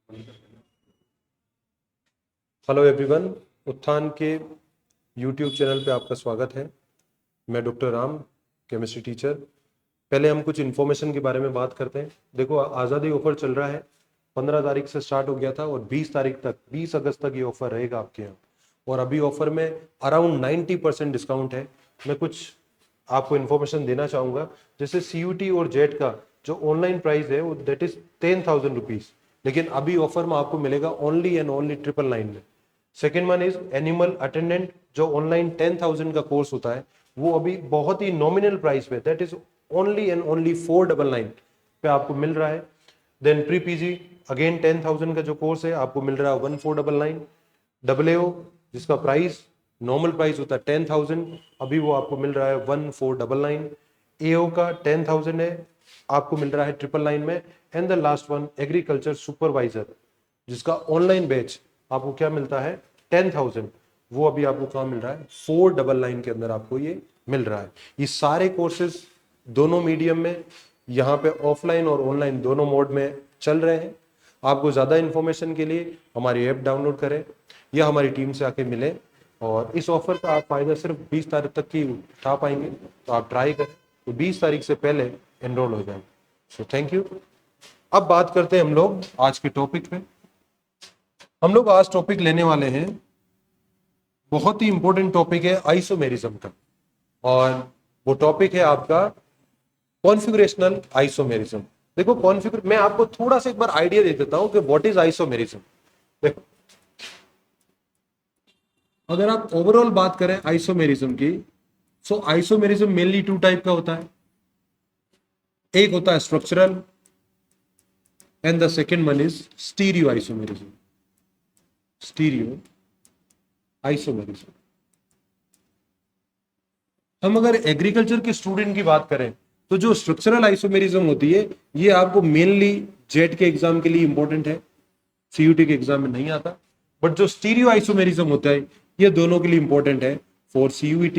Hello everyone, उत्थान के YouTube channel पे आपका स्वागत है। मैं डॉक्टर राम, केमिस्ट्री टीचर। पहले हम कुछ इन्फॉर्मेशन के बारे में बात करते हैं। देखो, आज़ादी ऑफर चल रहा है। 15 तारीख से स्टार्ट हो गया था और 20 तारीख तक, 20 अगस्त तक ये ऑफर रहेगा आपके यहाँ। और अभी ऑफर में अराउंड 90% डिस्काउंट है। मैं कुछ आपको इन्फॉर्मेशन देना चाहूँगा। जैसे CUT और जेट का जो ऑनलाइन प्राइस है वो दैट इज 10,000 रुपीज़, लेकिन अभी ऑफर में आपको मिलेगा ओनली एंड ओनली 999 में। Second one is animal attendant, जो ऑनलाइन 10,000 का कोर्स होता है, वो अभी बहुत ही नॉमिनल प्राइस पे, that is only and only 499 पे आपको मिल रहा है। देन प्री PG अगेन 10,000 का जो कोर्स है आपको मिल रहा है 1499। AO जिसका प्राइस नॉर्मल प्राइस होता है 10,000, अभी वो आपको मिल रहा है 1499। AO का 10,000 है, आपको मिल रहा है 999 में। And the last one agriculture supervisor, जिसका ऑनलाइन बैच आपको क्या मिलता है 10,000, वो अभी आपको कहाँ मिल रहा है 499 के अंदर आपको ये मिल रहा है। ये सारे कोर्सेज दोनों मीडियम में यहाँ पे ऑफलाइन और ऑनलाइन दोनों मोड में चल रहे हैं। आपको ज़्यादा इन्फॉर्मेशन के लिए हमारी ऐप डाउनलोड करें या हमारी टीम से आके मिलें। और इस ऑफर का आप फायदा सिर्फ 20 तारीख तक की उठा पाएंगे, तो आप ट्राई करें, तो 20 तारीख से पहले एनरोल हो जाए। So thank you. अब बात करते हैं हम लोग आज के टॉपिक पे। हम लोग आज टॉपिक लेने वाले हैं, बहुत ही इंपॉर्टेंट टॉपिक है आइसोमेरिज्म का। और वो टॉपिक है आपका कॉन्फ़िगरेशनल आइसोमेरिज्म। देखो, कॉन्फ़िगर मैं आपको थोड़ा सा एक बार आइडिया दे देता हूं कि व्हाट इज आइसोमेरिज्म। देखो, अगर आप ओवरऑल बात करें आइसोमेरिज्म की, सो आइसोमेरिज्म मेनली टू टाइप का होता है। एक होता है structural and the second one is stereo isomerism. Stereo isomerism. हम अगर एग्रीकल्चर के स्टूडेंट की बात करें, तो जो स्ट्रक्चरल आइसोमेरिज्म होती है, ये आपको मेनली जेट के एग्जाम के लिए इंपॉर्टेंट है, CUT के एग्जाम में नहीं आता। बट जो स्टीरियो आइसोमेरिज्म होता है, ये दोनों के लिए इंपॉर्टेंट है, for CUT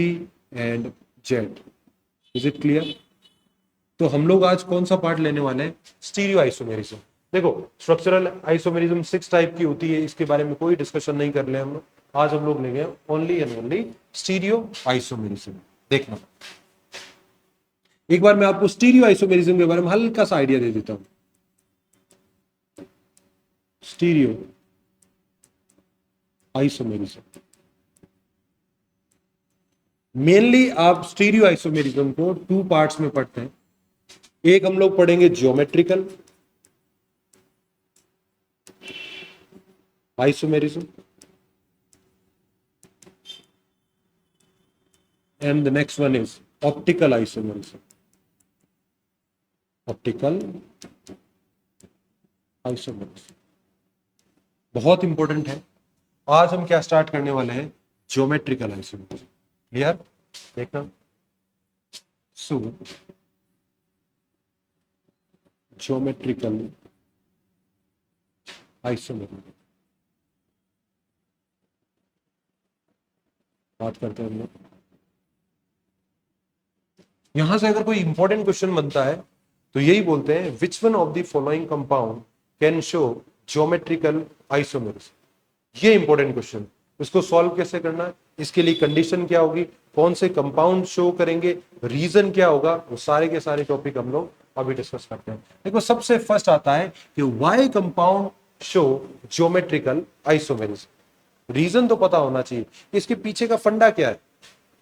and jet. Is it clear? तो हम लोग आज कौन सा पार्ट लेने वाले हैं? Stereo isomerism. देखो, स्ट्रक्चरल आइसोमेरिज्म 6 टाइप की होती है, इसके बारे में कोई डिस्कशन नहीं कर रहे हम लोग। आज हम लोग लेंगे only and only stereo isomerism. देखना, एक बार मैं आपको स्टीरियो आइसोमेरिज्म के बारे में हल्का सा आइडिया दे देता हूं। स्टीरियो आइसोमेरिज्म, मेनली आप स्टीरियो आइसोमेरिज्म को 2 पार्ट्स में पढ़ते हैं। एक हम लोग पढ़ेंगे geometrical isomerism and the next one is optical isomerism. Optical isomerism बहुत इंपॉर्टेंट है। आज हम क्या स्टार्ट करने वाले हैं? Geometrical isomerism. क्लियर? देखना, सो ज्योमेट्रिकल आइसोमेरिज्म बात करते हैं हम लोग। यहां से अगर कोई इंपॉर्टेंट क्वेश्चन बनता है तो यही बोलते हैं, which one of the following compound can show geometrical isomerism. ये इंपॉर्टेंट क्वेश्चन, इसको सॉल्व कैसे करना है, इसके लिए कंडीशन क्या होगी, कौन से कंपाउंड शो करेंगे, रीजन क्या होगा, वो सारे के सारे टॉपिक हम लोग अभी डिस्कस करते हैं। देखो, सबसे फर्स्ट आता है कि why compound show geometrical isomerism. Reason तो पता होना चाहिए, इसके पीछे का फंडा क्या है,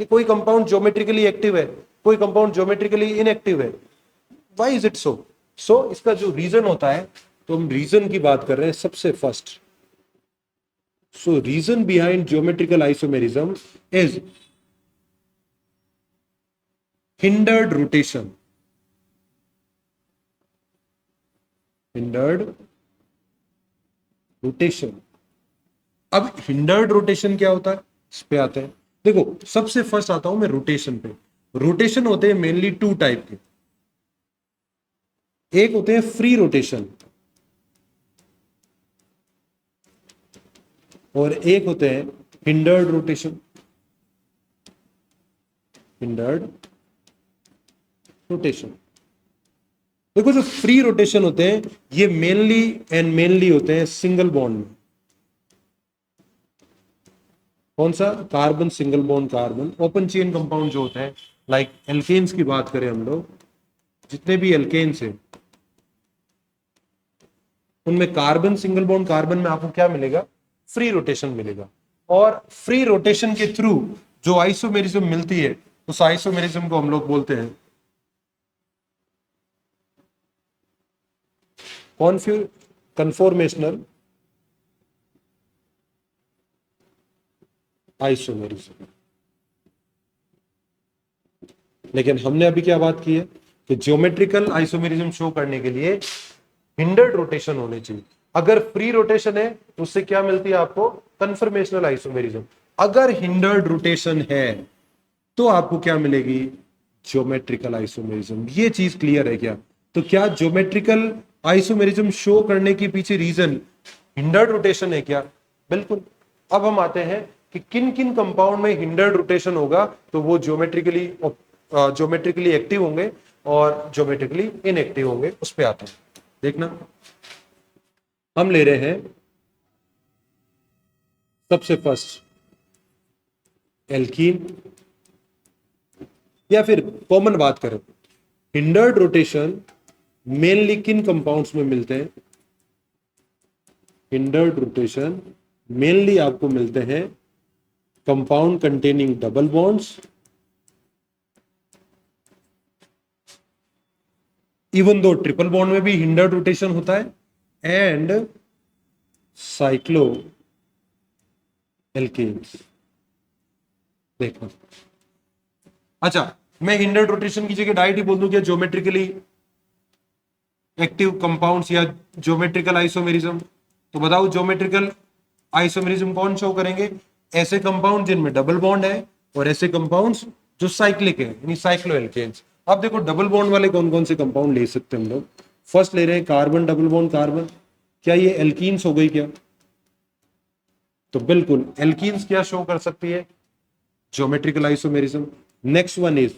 कि कोई कंपाउंड ज्योमेट्रिकली एक्टिव है, कोई कंपाउंड ज्योमेट्रिकली इनएक्टिव है। Why is it so? So इसका जो रीजन होता है, तो हम रीजन की बात कर रहे हैं सबसे first. So reason behind geometrical isomerism is hindered rotation. Hindered rotation. अब hindered rotation क्या होता है, इस पे आते हैं। देखो, सबसे फर्स्ट आता हूं मैं रोटेशन पे। रोटेशन होते हैं मेनली 2 टाइप के। एक होते हैं फ्री रोटेशन और एक होते हैं हिंडर्ड रोटेशन। Hindered rotation. देखो जो फ्री रोटेशन होते हैं ये मेनली होते हैं सिंगल बॉन्ड में। कौन सा? Carbon single bond carbon. Open chain compound जो होते हैं लाइक एल्केन्स की बात करें हम लोग, जितने भी एल्केन्स हैं उनमें कार्बन सिंगल बॉन्ड कार्बन में आपको क्या मिलेगा? फ्री रोटेशन मिलेगा। और फ्री रोटेशन के थ्रू जो आइसोमेरिज्म मिलती है उस आइसोमेरिज्म को हम लोग बोलते हैं कन्फॉर्मेशनल आइसोमेरिज्म। लेकिन हमने अभी क्या बात की है कि ज्योमेट्रिकल आइसोमेरिज्म शो करने के लिए हिंडर्ड रोटेशन होने चाहिए। अगर फ्री रोटेशन है तो उससे क्या मिलती है आपको? Conformational isomerism. अगर हिंडर्ड रोटेशन है तो आपको क्या मिलेगी? Geometrical isomerism. ये चीज क्लियर है क्या? तो क्या ज्योमेट्रिकल आइसोमेरिज्म शो करने के पीछे रीजन हिंडर्ड रोटेशन है क्या? बिल्कुल। अब हम आते हैं कि किन किन कंपाउंड में हिंडर्ड रोटेशन होगा तो वो ज्योमेट्रिकली एक्टिव होंगे और ज्योमेट्रिकली इनएक्टिव होंगे। उस पर आते हैं। देखना, हम ले रहे हैं सबसे फर्स्ट एल्कीन, या फिर कॉमन बात करें हिंडर्ड रोटेशन मेनली किन कंपाउंड्स में मिलते हैं? हिंडर्ड रोटेशन मेनली आपको मिलते हैं compound containing double bonds, even though triple bond में भी हिंडर्ड रोटेशन होता है, एंड साइक्लो एल्केन्स। देखना, अच्छा मैं हिंडर्ड रोटेशन की जगह डायरेक्ट ही बोल दूं क्या ज्योमेट्रिकली एक्टिव कंपाउंड्स या ज्योमेट्रिकल आइसोमेरिज्म? तो बताओ ज्योमेट्रिकल आइसोमेरिज्म कौन शो करेंगे? ऐसे कंपाउंड जिनमें डबल बॉन्ड है और ऐसे कंपाउंड्स जो साइक्लिक है यानी साइक्लो एल्केन्स। अब देखो डबल बॉन्ड वाले कौन कौन से कंपाउंड ले सकते हैं हम लोग। फर्स्ट ले रहे हैं कार्बन डबल बॉन्ड कार्बन। क्या ये एल्कीन्स हो गई क्या? तो बिल्कुल एल्कीन्स क्या शो कर सकती है? Geometrical isomerism. Next one is,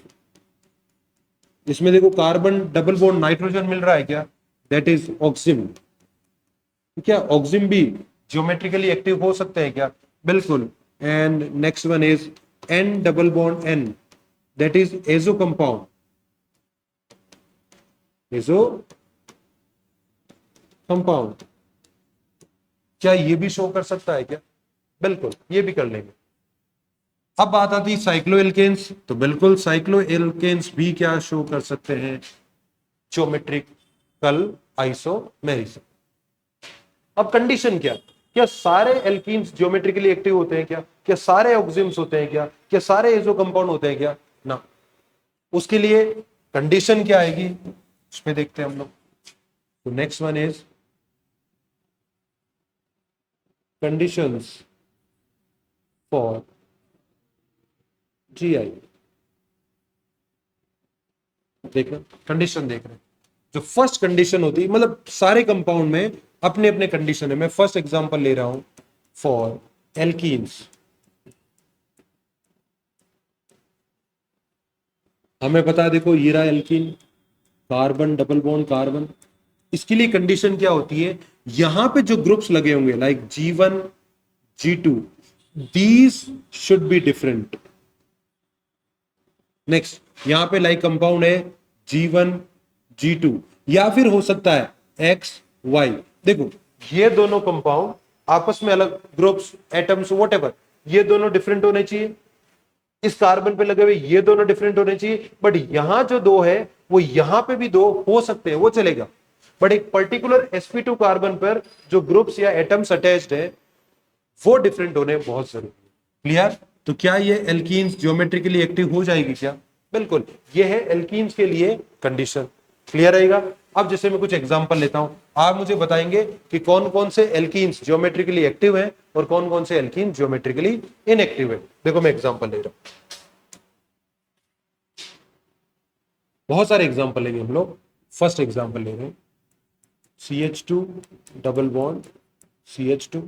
इसमें देखो कार्बन डबल बॉन्ड नाइट्रोजन मिल रहा है क्या? That is oxime. क्या ऑक्सिम भी ज्योमेट्रिकली एक्टिव हो सकते हैं क्या? बिल्कुल। And next one is N double bond N, that is azo compound. Azo compound क्या ये भी शो कर सकता है क्या? बिल्कुल, ये भी कर लेंगे। अब बात आती है साइक्लो एल्केन्स, तो बिल्कुल साइक्लो एल्केन्स भी क्या शो कर सकते हैं? Geometrical isomerism. अब कंडीशन क्या? क्या सारे एल्कीन्स ज्योमेट्रिकली एक्टिव होते हैं क्या? क्या सारे ऑक्सिम्स होते हैं क्या? क्या सारे एजो कंपाउंड होते हैं क्या? ना। उसके लिए कंडीशन क्या आएगी उसमें देखते हैं हम लोग। तो next one is conditions for GI. देखना, कंडीशन देख रहे हैं। जो फर्स्ट कंडीशन होती है, मतलब सारे कंपाउंड में अपने अपने कंडीशन है। मैं फर्स्ट एग्जांपल ले रहा हूं फॉर एल्कीन्स। हमें पता है, देखो ये रहा alkene, carbon double bond carbon. इसके लिए कंडीशन क्या होती है? यहां पे जो ग्रुप्स लगे होंगे like G1 G2, these should be different. Next यहां पे लाइक कंपाउंड है G1 G2, या फिर हो सकता है X Y। देखो ये दोनों कंपाउंड आपस में अलग ग्रुप्स एटम्स व्हाटएवर, ये दोनों डिफरेंट होने चाहिए। इस कार्बन पे लगे हुए ये दोनों डिफरेंट होने चाहिए, बट यहां जो दो है वो यहां पे भी दो हो सकते हैं, वो चलेगा। बट एक पर्टिकुलर sp2 कार्बन पर जो ग्रुप्स या एटम्स अटैच्ड है वो डिफरेंट होने बहुत जरूरी है। क्लियर? तो क्या ये एल्कीन्स ज्योमेट्रिकली एक्टिव हो जाएगी क्या? बिल्कुल, ये है एल्कीन्स के लिए कंडीशन। क्लियर रहेगा? अब जैसे मैं कुछ एग्जांपल लेता हूं, आप मुझे बताएंगे कि कौन कौन से एल्कीन्स ज्योमेट्रिकली एक्टिव है और कौन कौन से एल्कीन ज्योमेट्रिकली इनएक्टिव है। देखो मैं एग्जांपल ले रहा हूं, बहुत सारे एग्जांपल लेंगे हम लोग। फर्स्ट एग्जांपल ले रहे हैं CH2 double bond CH2,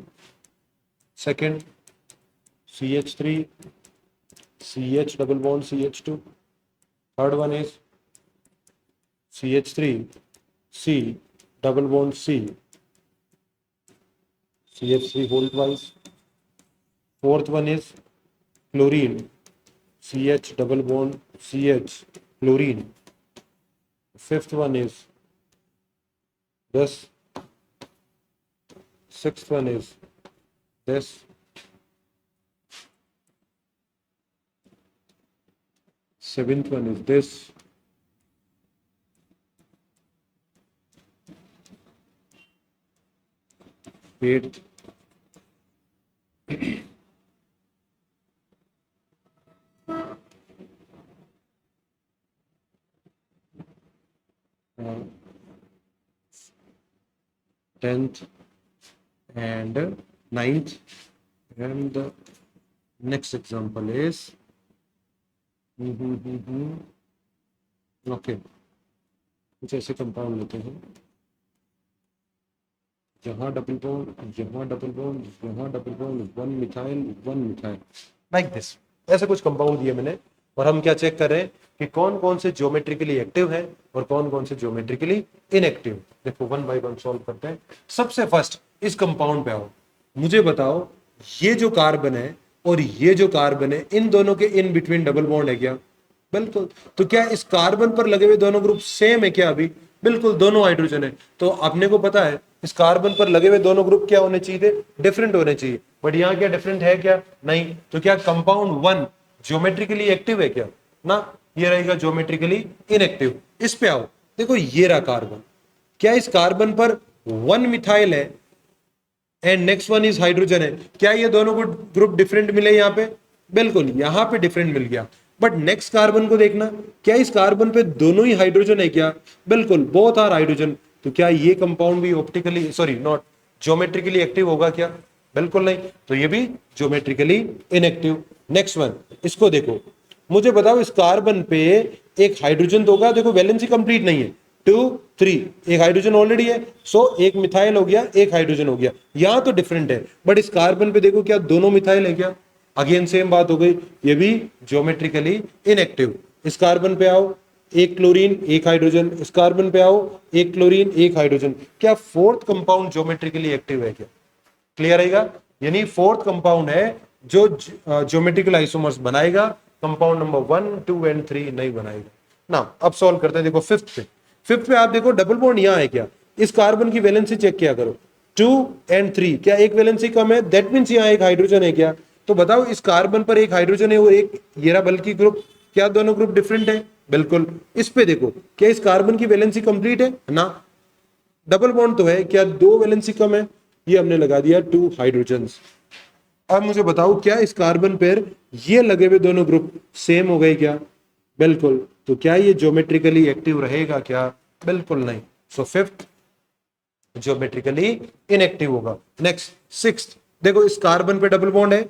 second CH3 CH double bond CH2, third one is CH3 C, double bond C, CH3 whole twice. Fourth one is chlorine, CH double bond CH, chlorine. Fifth one is this. Sixth one is this. Seventh one is this. Eighth. Tenth and ninth. And the next example is okay कुछ ऐसे compound लेते हैं, यहाँ double bond, यहाँ double bond, यहाँ double bond, one methyl like this. ऐसे कुछ compound दिए मैंने, और हम क्या चेक कर रहे हैं कि कौन कौन से ज्योमेट्रिकली एक्टिव है और कौन कौन से ज्योमेट्रिकली इनएक्टिव। देखो वन बाय वन सॉल्व करते हैं। सबसे फर्स्ट इस कंपाउंड पे आओ, मुझे बताओ ये जो कार्बन है और ये जो कार्बन है, इन दोनों के इन बिटवीन डबल बॉन्ड है क्या? बिल्कुल। तो क्या इस कार्बन पर लगे हुए दोनों ग्रुप सेम है क्या? अभी बिल्कुल दोनों हाइड्रोजन है। तो आपने को पता है इस कार्बन पर लगे हुए दोनों ग्रुप क्या होने चाहिए थे? डिफरेंट होने चाहिए। बट यहाँ क्या डिफरेंट है क्या? नहीं। तो क्या कंपाउंड वन ज्योमेट्रिकली एक्टिव है क्या? ना, ये रहेगा ज्योमेट्रिकली इनएक्टिव। इस पे आओ, देखो ये रहा कार्बन। क्या इस कार्बन पर वन मिथाइल है and next one is hydrogen है? क्या ये दोनों को ग्रुप डिफरेंट मिले यहाँ पे? बिल्कुल, यहाँ पे डिफरेंट मिल गया। बट नेक्स्ट कार्बन को देखना, क्या इस कार्बन पे दोनों ही हाइड्रोजन है क्या? बिल्कुल, बोथ आर हाइड्रोजन। तो क्या ये कंपाउंड भी optically sorry not geometrically active होगा क्या? बिल्कुल नहीं। तो ये भी ज्योमेट्रिकली इनएक्टिव। नेक्स्ट वन, इसको देखो, मुझे बताओ इस कार्बन पे एक हाइड्रोजन तो होगा, देखो वैलेंसी कंप्लीट नहीं है, 2 3, एक हाइड्रोजन ऑलरेडी है, सो एक मिथाइल हो गया, एक हाइड्रोजन हो गया। यहां तो डिफरेंट है, बट इस कार्बन पे देखो क्या दोनों मिथाइल है क्या? अगेन सेम बात हो गई, ये भी ज्योमेट्रिकली इनएक्टिव। इस कार्बन पे आओ, एक क्लोरीन एक हाइड्रोजन, इस कार्बन पे आओ, एक क्लोरीन एक हाइड्रोजन। क्या फोर्थ कंपाउंड ज्योमेट्रिकली एक्टिव है क्या? क्लियर रहेगा? यानी फोर्थ कंपाउंड है जो ज्योमेट्रिकल आइसोमर्स बनाएगा, कंपाउंड नंबर 1 2 एंड 3 नहीं बनाएगा ना। अब सॉल्व करते हैं। देखो फिफ्थ पे आप देखो डबल बॉन्ड यहाँ है क्या? इस कार्बन की वैलेंसी चेक किया करो, 2 एंड 3, क्या एक वैलेंसी कम है? दैट मींस यहाँ एक हाइड्रोजन है क्या? तो बताओ इस कार्बन पर एक हाइड्रोजन है और एक ये रहा बल्कि ग्रुप, क्या दोनों ग्रुप डिफरेंट है? बिल्कुल। इस पे देखो, क्या इस कार्बन की वैलेंसी कंप्लीट है ना? डबल बॉन्ड तो है, क्या दो वैलेंसी कम है? ये हमने लगा दिया 2 हाइड्रोजन्स। अब मुझे बताओ क्या इस कार्बन पर ये लगे हुए दोनों ग्रुप सेम हो गए क्या? बिल्कुल। तो क्या ये ज्योमेट्रिकली एक्टिव रहेगा क्या? बिल्कुल नहीं। सो फिफ्थ ज्योमेट्रिकली इनएक्टिव होगा। नेक्स्ट सिक्स्थ, देखो इस कार्बन पे डबल बॉन्ड है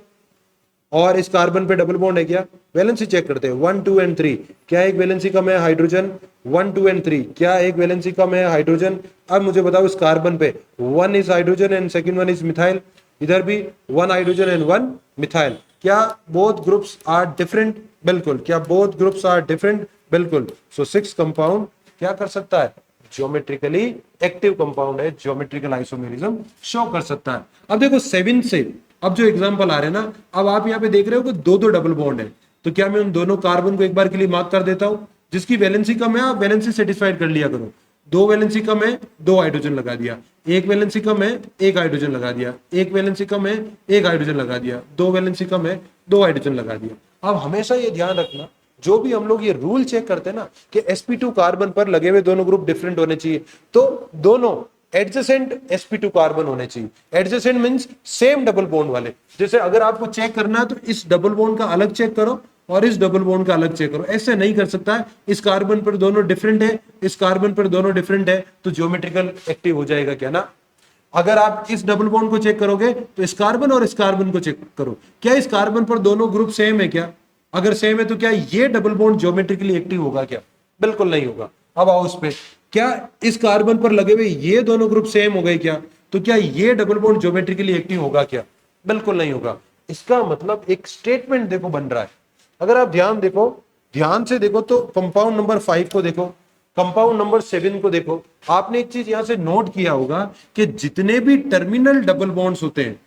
और इस कार्बन पे डबल बॉन्ड है क्या? वैलेंसी चेक करते हैं, 1 2 एंड 3, क्या एक वैलेंसी कम है? हाइड्रोजन। 1 2 एंड 3, क्या एक वैलेंसी कम है? हाइड्रोजन। अब मुझे बताओ इस कार्बन पे 1 is hydrogen and second one is methyl, इधर भी 1 हाइड्रोजन एंड 1 मिथाइल। क्या बोथ ग्रुप्स आर डिफरेंट? बिल्कुल। क्या बोथ ग्रुप्स आर डिफरेंट? बिल्कुल। सो सिक्स कंपाउंड क्या कर सकता है? ज्योमेट्रिकली एक्टिव कंपाउंड है, ज्योमेट्रिकल आइसोमेरिज्म शो कर सकता है। अब देखो 7 से अब जो एग्जांपल आ रहे हैं ना, अब आप यहाँ पे देख रहे हो कि दो डबल बॉन्ड है, तो क्या मैं उन दोनों कार्बन को एक बार के लिए मार्क कर देता हूं? जिसकी वैलेंसी कम है आप वैलेंसी सेटिस्फाइड कर लिया करो। दो वैलेंसी कम है, दो हाइड्रोजन लगा दिया। एक वैलेंसी कम है, एक हाइड्रोजन लगा दिया। एक वैलेंसी कम है, एक हाइड्रोजन लगा दिया। दो वैलेंसी कम है, दो हाइड्रोजन लगा दिया। अब हमेशा ये ध्यान रखना, जो भी हम लोग ये रूल चेक करते हैं ना कि sp2 कार्बन पर लगे हुए दोनों ग्रुप डिफरेंट होने चाहिए, तो दोनों एडजेसेंट sp2 कार्बन होने चाहिए। Adjacent means same double bond वाले। जैसे अगर आपको चेक करना है तो इस डबल बॉन्ड का अलग चेक करो और इस डबल बॉन्ड का अलग चेक करो। ऐसे नहीं कर सकता है, इस कार्बन पर दोनों डिफरेंट है, इस कार्बन पर दोनों डिफरेंट है, तो ज्योमेट्रिकल एक्टिव हो जाएगा क्या ना। अगर आप इस डबल बॉन्ड को चेक करोगे तो इस कार्बन और इस कार्बन को चेक करो, क्या इस कार्बन पर दोनों ग्रुप सेम है क्या? अगर सेम है तो क्या ये डबल बॉन्ड ज्योमेट्रिकली एक्टिव होगा क्या? बिल्कुल नहीं होगा। अब आओ उस पे, क्या इस कार्बन पर लगे हुए ये दोनों ग्रुप सेम हो गए क्या? तो क्या ये डबल बॉन्ड ज्योमेट्रिकली एक्टिव होगा क्या? बिल्कुल नहीं होगा। इसका मतलब एक स्टेटमेंट देखो बन रहा है। अगर आप ध्यान से देखो तो कंपाउंड नंबर 5 को देखो, कंपाउंड नंबर 7 को देखो, आपने एक चीज यहां से नोट किया होगा कि जितने भी टर्मिनल डबल बॉन्ड्स होते हैं,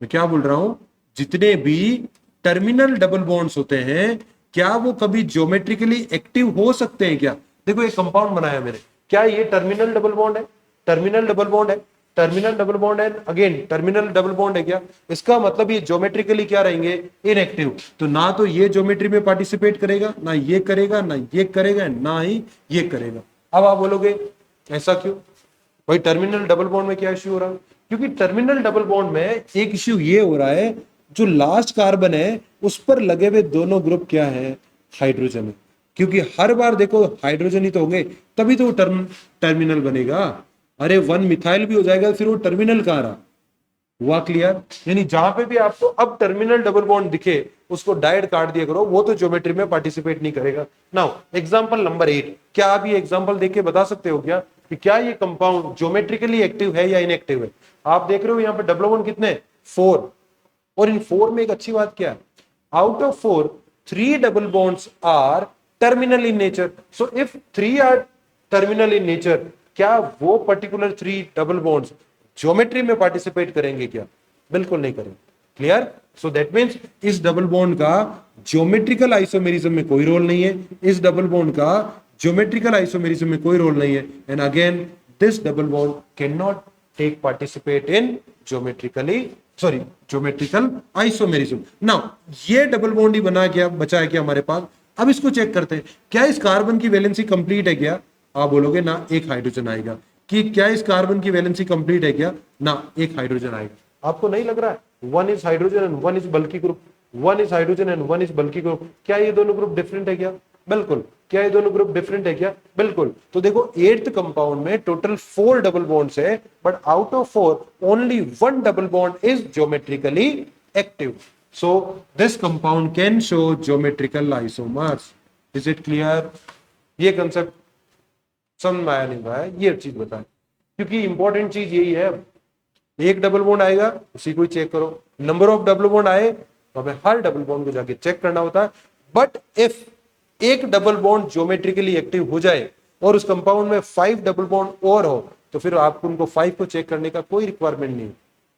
मैं क्या बोल रहा हूं, जितने भी टर्मिनल डबल बॉन्ड्स होते हैं, क्या वो कभी ज्योमेट्रिकली एक्टिव हो सकते हैं क्या? देखो एक कंपाउंड बनाया मैंने, क्या ये टर्मिनल डबल बॉन्ड है? टर्मिनल डबल बॉन्ड है, टर्मिनल डबल बॉन्ड है, अगेन टर्मिनल डबल बॉन्ड है क्या? इसका मतलब ये ज्योमेट्रिकली क्या रहेंगे? इनएक्टिव। तो ना तो ये ज्योमेट्री में पार्टिसिपेट करेगा, ना ये करेगा, ना ये करेगा, ना ही ये करेगा। अब आप बोलोगे ऐसा क्यों भाई, टर्मिनल डबल बॉन्ड में क्या इश्यू हो रहा है? क्योंकि टर्मिनल डबल बॉन्ड में एक इश्यू ये हो रहा है, जो लास्ट कार्बन है उस पर लगे हुए दोनों ग्रुप क्या है? हाइड्रोजन है। क्योंकि हर बार देखो हाइड्रोजन ही तो होंगे, तभी तो वो टर्मिनल बनेगा। अरे 1 मिथाइल भी हो जाएगा, फिर वो टर्मिनल कहां रहा? हुआ क्लियर? यानी जहां पे भी आपको अब टर्मिनल डबल बॉन्ड दिखे उसको डायरेक्ट काट दिया करो, वो तो ज्योमेट्री में पार्टिसिपेट नहीं करेगा। नाउ एग्जांपल नंबर 8, क्या आप ये एग्जांपल देख के बता सकते हो क्या कि क्या ये कंपाउंड ज्योमेट्रिकली एक्टिव है या इनएक्टिव है? आप देख रहे हो यहाँ पे डबल बॉन्ड कितने? 4। और इन 4 में एक अच्छी बात क्या है, out of 4 3 double bonds are terminal in nature. So if 3 are terminal in nature, क्या वो पर्टिकुलर 3 डबल बॉन्ड्स ज्योमेट्री में पार्टिसिपेट करेंगे क्या? बिल्कुल नहीं करेंगे। क्लियर? सो दैट मींस इस डबल बॉन्ड का ज्योमेट्रिकल आइसोमेरिज्म में कोई रोल नहीं है, इस डबल बॉन्ड का ज्योमेट्रिकल आइसोमेरिज्म में कोई रोल नहीं है, and again this double bond can not take participate in geometrical isomerism. Now ये डबल बॉन्ड ही बना क्या, बचा है क्या हमारे पास? अब इसको चेक करते हैं, क्या इस कार्बन की वैलेंसी कंप्लीट है क्या? आप बोलोगे ना, एक हाइड्रोजन आएगा। कि क्या इस कार्बन की वैलेंसी कंप्लीट है क्या? ना, एक हाइड्रोजन आएगा। आपको नहीं लग रहा है 1 is hydrogen and 1 is bulky group, 1 is hydrogen and 1 is bulky group? क्या ये दोनों ग्रुप डिफरेंट है क्या? बिल्कुल। क्या ये दोनों ग्रुप डिफरेंट है क्या? बिल्कुल। तो देखो 8th कंपाउंड में टोटल 4 डबल बॉन्ड्स है, but out of 4 only 1 double bond is geometrically active. So this compound can show geometrical isomers. Is it clear? ये कंसेप्ट समझ में आया नहीं पाया, ये चीज बताए, क्योंकि इंपॉर्टेंट चीज यही है। एक डबल बॉन्ड आएगा उसी को चेक करो, नंबर ऑफ डबल बॉन्ड आए तो हमें हर डबल बॉन्ड को जाके चेक करना होता है। बट इफ एक डबल बॉन्ड ज्योमेट्रिकली एक्टिव हो जाए और उस कंपाउंड में 5 डबल बॉन्ड और हो, तो फिर आपको उनको 5 को चेक करने का कोई रिक्वायरमेंट नहीं,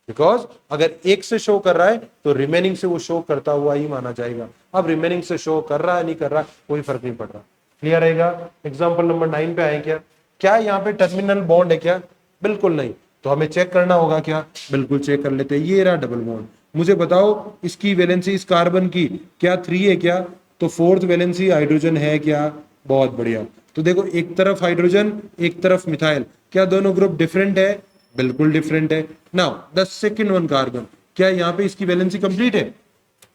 बिकॉज अगर एक से शो कर रहा है तो रिमेनिंग से वो शो करता हुआ ही माना जाएगा। अब रिमेनिंग से शो कर रहा है नहीं कर रहा, कोई फर्क नहीं पड़ रहा। क्लियर रहेगा? एग्जाम्पल नंबर 9 पे आए क्या? क्या यहाँ पे टर्मिनल बॉन्ड है क्या? बिल्कुल नहीं। तो हमें चेक करना होगा क्या? बिल्कुल चेक कर लेते हैं। ये रहा डबल बॉन्ड, मुझे बताओ इसकी वैलेंसी इस कार्बन की क्या 3 है क्या? तो 4th वैलेंसी हाइड्रोजन है क्या? बहुत बढ़िया। तो देखो एक तरफ हाइड्रोजन एक तरफ मिथाइल, क्या दोनों ग्रुप डिफरेंट है? बिल्कुल डिफरेंट है। Now the second one carbon, क्या यहाँ पे इसकी वैलेंसी कंप्लीट है?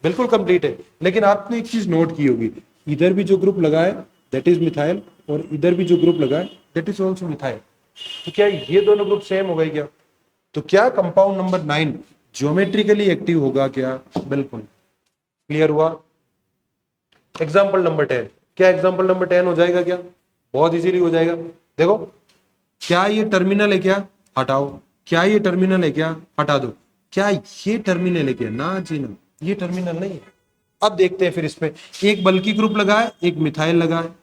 बिल्कुल कंप्लीट है। लेकिन आपने एक चीज नोट की होगी, इधर भी जो ग्रुप लगा है दैट इज मिथाइल, और इधर भी जो ग्रुप लगा है दैट इज ऑल्सो मिथाइल। तो क्या ये दोनों ग्रुप सेम हो गए क्या? तो क्या कंपाउंड नंबर 9 ज्योमेट्रिकली एक्टिव होगा क्या? बिल्कुल। क्लियर हुआ? एग्जाम्पल नंबर 10, क्या एग्जाम्पल नंबर 10 हो जाएगा क्या? बहुत इजीली हो जाएगा। देखो, क्या ये टर्मिनल है क्या? हटाओ। क्या ये टर्मिनल है क्या? हटा दो। क्या ये टर्मिनल है क्या? ना जी ना, ये टर्मिनल नहीं है। अब देखते हैं फिर इसमें, एक बल्की ग्रुप लगा है, एक मिथाइल लगा है,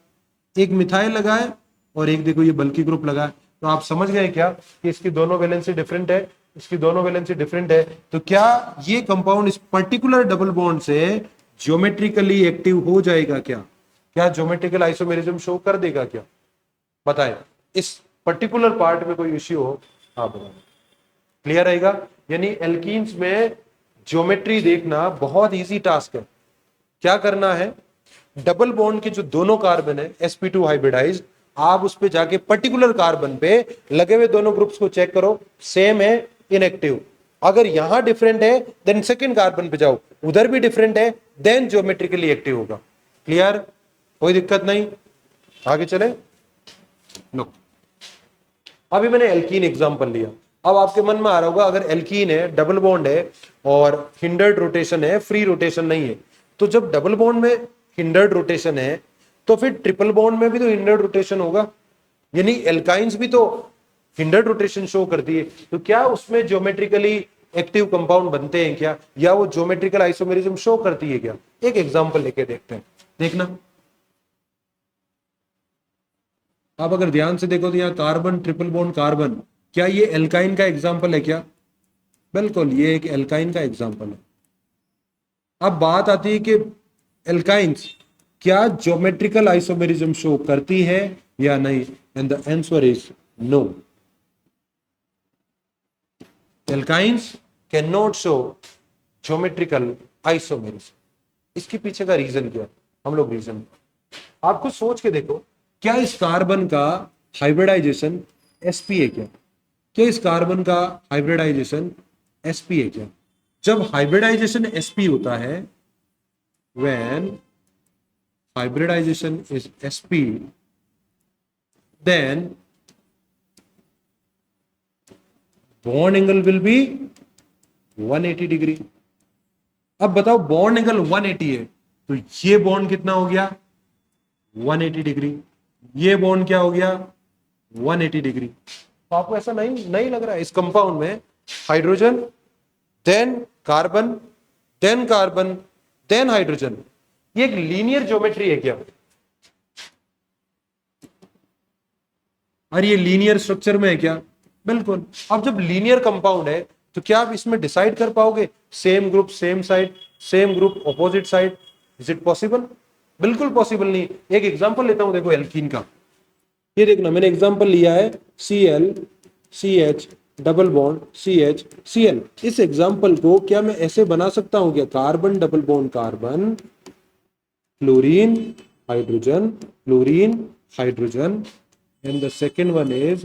एक मिथाइल लगा है और एक देखो ये बल्की ग्रुप लगा है। तो आप समझ गए क्या कि इसकी दोनों वैलेंसी डिफरेंट है, इसकी दोनों वैलेंसी डिफरेंट है। तो क्या ये कंपाउंड इस पर्टिकुलर डबल बॉन्ड से ज्योमेट्रिकली एक्टिव हो जाएगा क्या? क्या ज्योमेट्रिकल आइसोमेरिज्म शो कर देगा क्या? बताएं, इस पर्टिकुलर पार्ट में कोई इश्यू हो आप बताओ। क्लियर रहेगा? यानी एल्कीन्स में ज्योमेट्री देखना बहुत इजी टास्क है। क्या करना है, डबल बॉन्ड के जो दोनों कार्बन है sp2 हाइब्रिडाइज्ड, आप उस पे जाके पर्टिकुलर कार्बन पे लगे हुए दोनों ग्रुप्स को चेक करो, सेम है, इनएक्टिव। अगर यहां डिफरेंट है देन सेकंड कार्बन पे जाओ, उधर भी डिफरेंट है देन ज्योमेट्रिकली एक्टिव होगा। क्लियर? कोई दिक्कत नहीं, आगे चले। लो, अभी मैंने एल्कीन एग्जांपल लिया। अब आपके मन में आ रहा होगा, अगर एल्कीन है, डबल बॉन्ड है और हिंडर्ड रोटेशन है, फ्री रोटेशन नहीं है, तो जब डबल बॉन्ड में हिंडर्ड रोटेशन है तो फिर ट्रिपल बॉन्ड में भी तो हिंडर्ड रोटेशन होगा, यानी एल्काइंस भी तो हिंडर्ड रोटेशन शो करती है। तो क्या उसमें ज्योमेट्रिकली एक्टिव कंपाउंड बनते हैं क्या, या वो ज्योमेट्रिकल आइसोमेरिज्म शो करती है क्या? एक एग्जांपल लेके देखते हैं, देखना। आप अगर ध्यान से देखो तो यहाँ कार्बन ट्रिपल बॉन्ड कार्बन, क्या ये एल्काइन का एग्जाम्पल है क्या? बिल्कुल, ये एक एल्काइन का एग्जाम्पल है। अब बात आती है कि एल्काइंस क्या ज्योमेट्रिकल आइसोमेरिज्म शो करती है या नहीं, and the answer is no. Alkynes can not show geometrical isomerism. इसके पीछे का रीजन क्या है? हम लोग रीजन आपको सोच के देखो, क्या इस कार्बन का हाइब्रिडाइजेशन sp है क्या? क्या इस कार्बन का हाइब्रिडाइजेशन sp है क्या? जब हाइब्रिडाइजेशन sp होता है, when hybridization is sp, then bond angle will be 180 degree. अब बताओ बॉन्ड एंगल 180 है, तो ये बॉन्ड कितना हो गया? 180 डिग्री। ये बॉन्ड क्या हो गया? 180 डिग्री। तो आपको ऐसा नहीं नहीं लग रहा है इस कंपाउंड में hydrogen then carbon then carbon then hydrogen, ये एक लीनियर ज्योमेट्री है क्या? और ये लीनियर स्ट्रक्चर में है क्या? बिल्कुल। अब जब लीनियर कंपाउंड है तो क्या आप इसमें डिसाइड कर पाओगे same group same side, same group opposite side? Is it possible? बिल्कुल पॉसिबल नहीं। एक एग्जांपल लेता हूं, देखो एल्कीन का। ये देखना, मैंने एग्जांपल लिया है Cl CH double bond CH Cl। इस एग्जांपल को क्या मैं ऐसे बना सकता हूं क्या? Carbon double bond carbon, chlorine hydrogen, chlorine hydrogen, and the second one is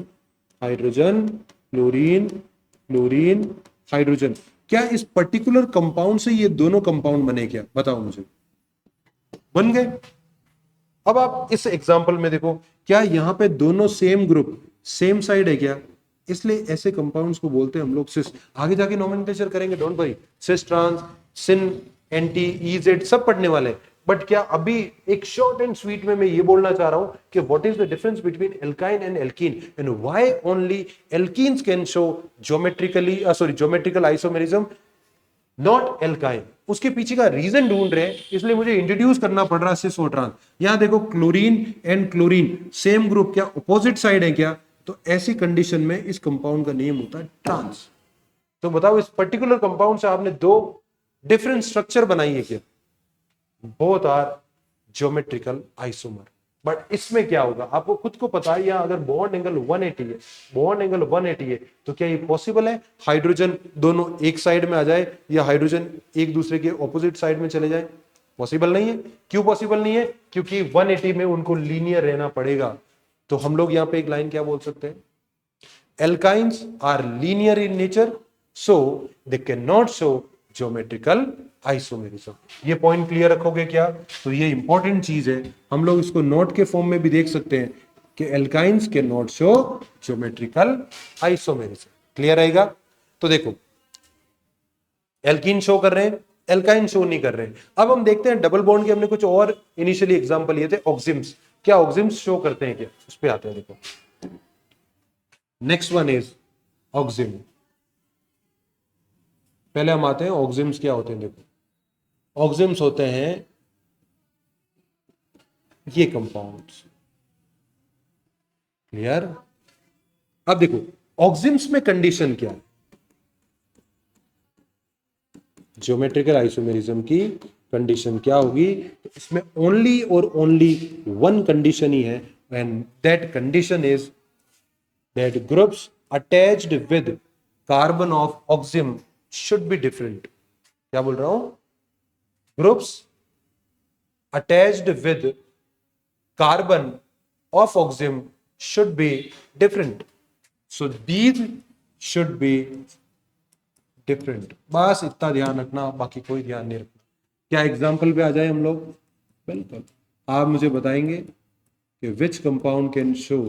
hydrogen chlorine chlorine hydrogen। क्या इस पर्टिकुलर कंपाउंड से ये दोनों कंपाउंड बने क्या? बताओ मुझे। बन गए। अब आप इस एग्जांपल में देखो, क्या यहां पे दोनों सेम ग्रुप सेम साइड है क्या? इसलिए ऐसे कंपाउंड्स को बोलते हैं हम लोग सिस। आगे जाके नोमेनक्लेचर करेंगे, don't worry, cis trans syn anti E Z सब पढ़ने वाले हैं। बट क्या अभी एक शॉर्ट एंड स्वीट में मैं ये बोलना चाह रहा हूं कि what is the difference between alkyne and alkene and why only alkenes can show geometrically geometrical isomerism not alkyne. उसके पीछे का रीजन ढूंढ रहे हैं, इसलिए मुझे इंट्रोड्यूस करना पड़ रहा है सिस और ट्रांस। यहां देखो chlorine and chlorine same group, क्या अपोजिट साइड है क्या? तो ऐसी कंडीशन में इस कंपाउंड का नेम होता है ट्रांस। तो बताओ इस पर्टिकुलर कंपाउंड से आपने दो डिफरेंट स्ट्रक्चर बनाई है क्या? Both are geometrical isomer. But इसमें क्या होगा आपको खुद को पता है, अगर बॉन्ड एंगल 180 है, बॉन्ड एंगल 180 है, तो क्या ये पॉसिबल है हाइड्रोजन दोनों एक साइड में आ जाए या हाइड्रोजन एक दूसरे के ऑपोजिट साइड में चले जाए? पॉसिबल नहीं है। क्यों पॉसिबल नहीं है? क्योंकि 180 में उनको लीनियर रहना पड़ेगा। तो हम लोग यहां पे एक लाइन क्या बोल सकते हैं? Alkynes are linear in nature, so they can not show geometrical isomerism. ये पॉइंट क्लियर रखोगे क्या? तो ये इंपॉर्टेंट चीज है, हम लोग इसको नोट के फॉर्म में भी देख सकते हैं कि alkynes can not show geometrical isomerism. Clear रहेगा? तो देखो एल्कीन शो कर रहे हैं, एल्काइन शो नहीं कर रहे हैं। अब हम देखते हैं डबल बॉन्ड के, हमने कुछ और इनिशियली एग्जांपल लिए थे ऑक्सिम्स। क्या ऑक्सिम्स शो करते हैं क्या? उस पर आते हैं। देखो नेक्स्ट वन इज ऑक्सिम। पहले हम आते हैं ऑक्सिम्स क्या होते हैं। देखो ऑक्सिम्स होते हैं ये कंपाउंड्स। क्लियर? अब देखो ऑक्सिम्स में कंडीशन क्या है? ज्योमेट्रिकल आइसोमेरिज्म की कंडीशन क्या होगी? इसमें ओनली और ओनली वन कंडीशन ही है, and that condition is that groups attached with carbon of oxime should be different. क्या बोल रहा हूं? ग्रुप्स अटैच्ड विद कार्बन of oxim should be different, so these should be different। बस इतना ध्यान रखना, बाकी कोई ध्यान नहीं रखना। क्या एग्जाम्पल पे आ जाए हम लोग? बिल्कुल। आप मुझे बताएंगे कि which compound can show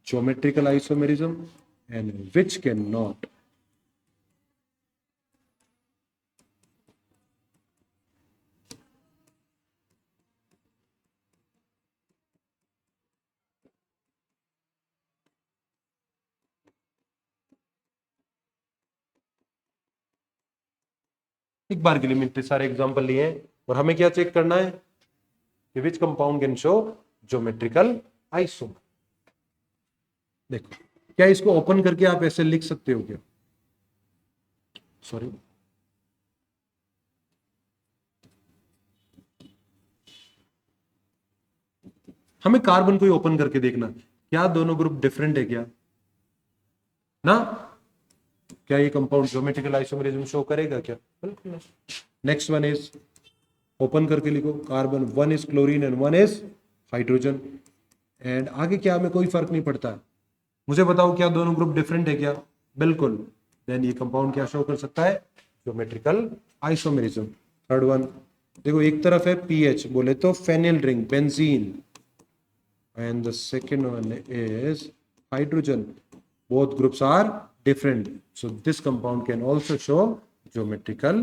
geometrical isomerism and which can not. एक बार के लिए इतने सारे एग्जांपल लिए हैं और हमें क्या चेक करना है कि which compound can show geometrical isomer. देखो, क्या इसको ओपन करके आप ऐसे लिख सकते हो क्या? सॉरी, हमें कार्बन को ही ओपन करके देखना, क्या दोनों ग्रुप डिफरेंट है क्या ना? क्या ये कंपाउंड ज्योमेट्रिकल आइसोमरिज्म शो करेगा क्या? बिल्कुल नहीं। नेक्स्ट वन इज, ओपन करके लिखो, carbon, one is chlorine and one is hydrogen. And आगे क्या, हमें कोई फर्क नहीं पड़ता। मुझे बताओ, क्या दोनों ग्रुप डिफरेंट है क्या? बिल्कुल। देन ये कंपाउंड क्या शो कर सकता है? Geometrical isomerism. थर्ड वन, देखो एक तरफ है पीएच, बोले तो phenyl ring, benzene, and the second one is hydrogen. Both groups are different, so this compound can also show geometrical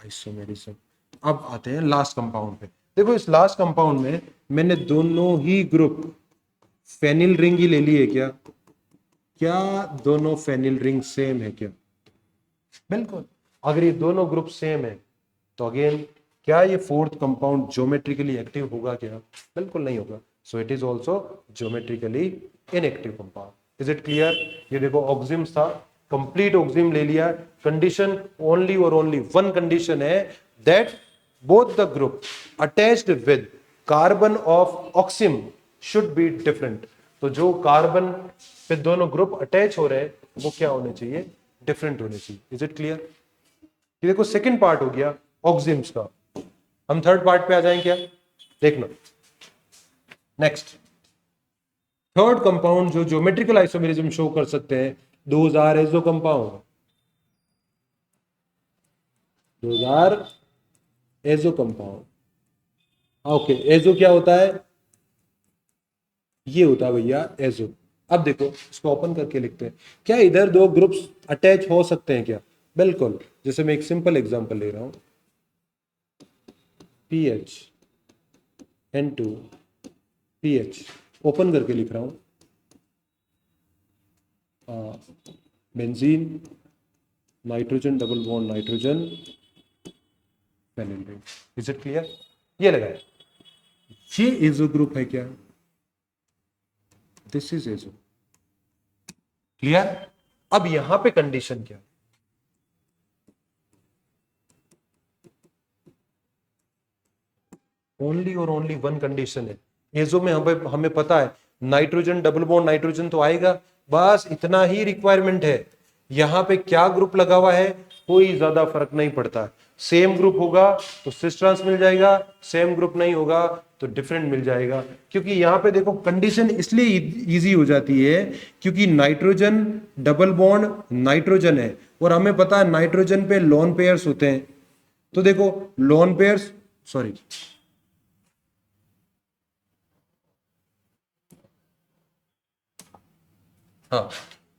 isomerism. अब आते हैं लास्ट कंपाउंड पे। देखो इस लास्ट कंपाउंड में मैंने दोनों ही ग्रुप फेनिल रिंग ही ले ली है क्या? क्या दोनों फेनिल रिंग सेम है क्या? बिल्कुल। अगर ये दोनों ग्रुप सेम है तो अगेन क्या ये फोर्थ कंपाउंड ज्योमेट्रिकली एक्टिव होगा क्या? बिल्कुल नहीं होगा। So it is also geometrically inactive compound. Is it clear? ये देखो ऑक्सिम्स था, कंप्लीट ऑक्सिम ले लिया। कंडीशन ओनली और ओनली वन कंडीशन है, that both the group attached with carbon of oxime should be different. तो जो कार्बन पे दोनों ग्रुप अटैच हो रहे हैं वो क्या होने चाहिए? डिफरेंट होने चाहिए। Is it clear? ये देखो सेकंड पार्ट हो गया ऑक्सिम्स का। हम थर्ड पार्ट पे आ जाएं क्या? देखना, नेक्स्ट थर्ड कंपाउंड जो ज्योमेट्रिकल आइसोमेरिज्म शो कर सकते हैं, those are azo compound. Those are azo compound. Okay, azo क्या होता है? ये होता है भैया एजो। अब देखो इसको ओपन करके लिखते हैं, क्या इधर दो ग्रुप्स अटैच हो सकते हैं क्या? बिल्कुल। जैसे मैं एक सिंपल एग्जांपल ले रहा हूं, पीएच N2 पीएच, ओपन करके लिख रहा हूं, benzene, nitrogen, double bond nitrogen, phenyl ring. Is it clear? ये लगाए, ये एजो ग्रुप है क्या? This is azo. क्लियर? अब यहां पे कंडीशन क्या? ओनली और ओनली वन कंडीशन है। एजो में हमें पता है नाइट्रोजन, डबल बॉन्ड नाइट्रोजन तो आएगा, बस इतना ही रिक्वायरमेंट है। यहां पे क्या ग्रुप लगा हुआ है कोई ज्यादा फर्क नहीं पड़ता। सेम ग्रुप होगा तो सिस ट्रांस मिल जाएगा, सेम ग्रुप नहीं होगा तो डिफरेंट मिल जाएगा। क्योंकि यहां पे देखो कंडीशन इसलिए इजी हो जाती है क्योंकि नाइट्रोजन डबल बॉन्ड नाइट्रोजन है और हमें पता है नाइट्रोजन पे लोन पेयर्स होते हैं। तो देखो लोन पेयर्स, सॉरी, हाँ,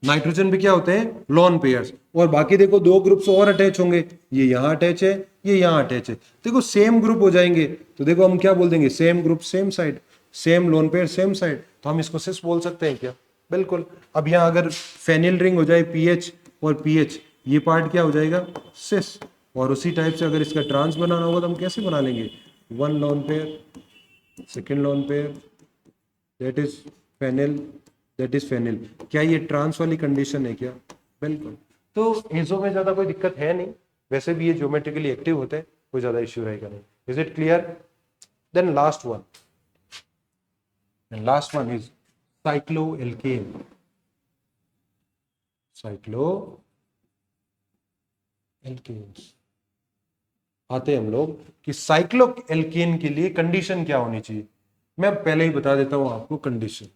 नाइट्रोजन भी क्या होते हैं? Lone pairs. और बाकी देखो दो ग्रुप्स और अटैच होंगे, ये यहां अटैच है, ये यहां अटैच है। देखो सेम ग्रुप हो जाएंगे तो देखो हम क्या बोल देंगे? Same group same side, same lone pair same side. तो हम इसको सिस बोल सकते हैं क्या? बिल्कुल। अब यहां अगर फेनिल रिंग हो जाए पीएच और पीएच, ये पार्ट क्या हो जाएगा? सिस। और उसी टाइप से अगर इसका ट्रांस बनाना होगा तो हम कैसे बना लेंगे? One lone pair, second lone pair, that is phenyl, that is phenyl. क्या ये ट्रांस वाली कंडीशन है क्या? बिल्कुल। तो एजो में ज्यादा कोई दिक्कत है नहीं, वैसे भी ये ज्योमेट्रिकली एक्टिव होते हैं, कोई ज्यादा इश्यू रहेगा नहीं। Is it clear? Then last one, last one is cycloalkane. Cycloalkanes आते हैं हम लोग कि साइक्लोएल्केन के लिए कंडीशन क्या होनी चाहिए। मैं पहले ही बता देता हूं आपको कंडीशन।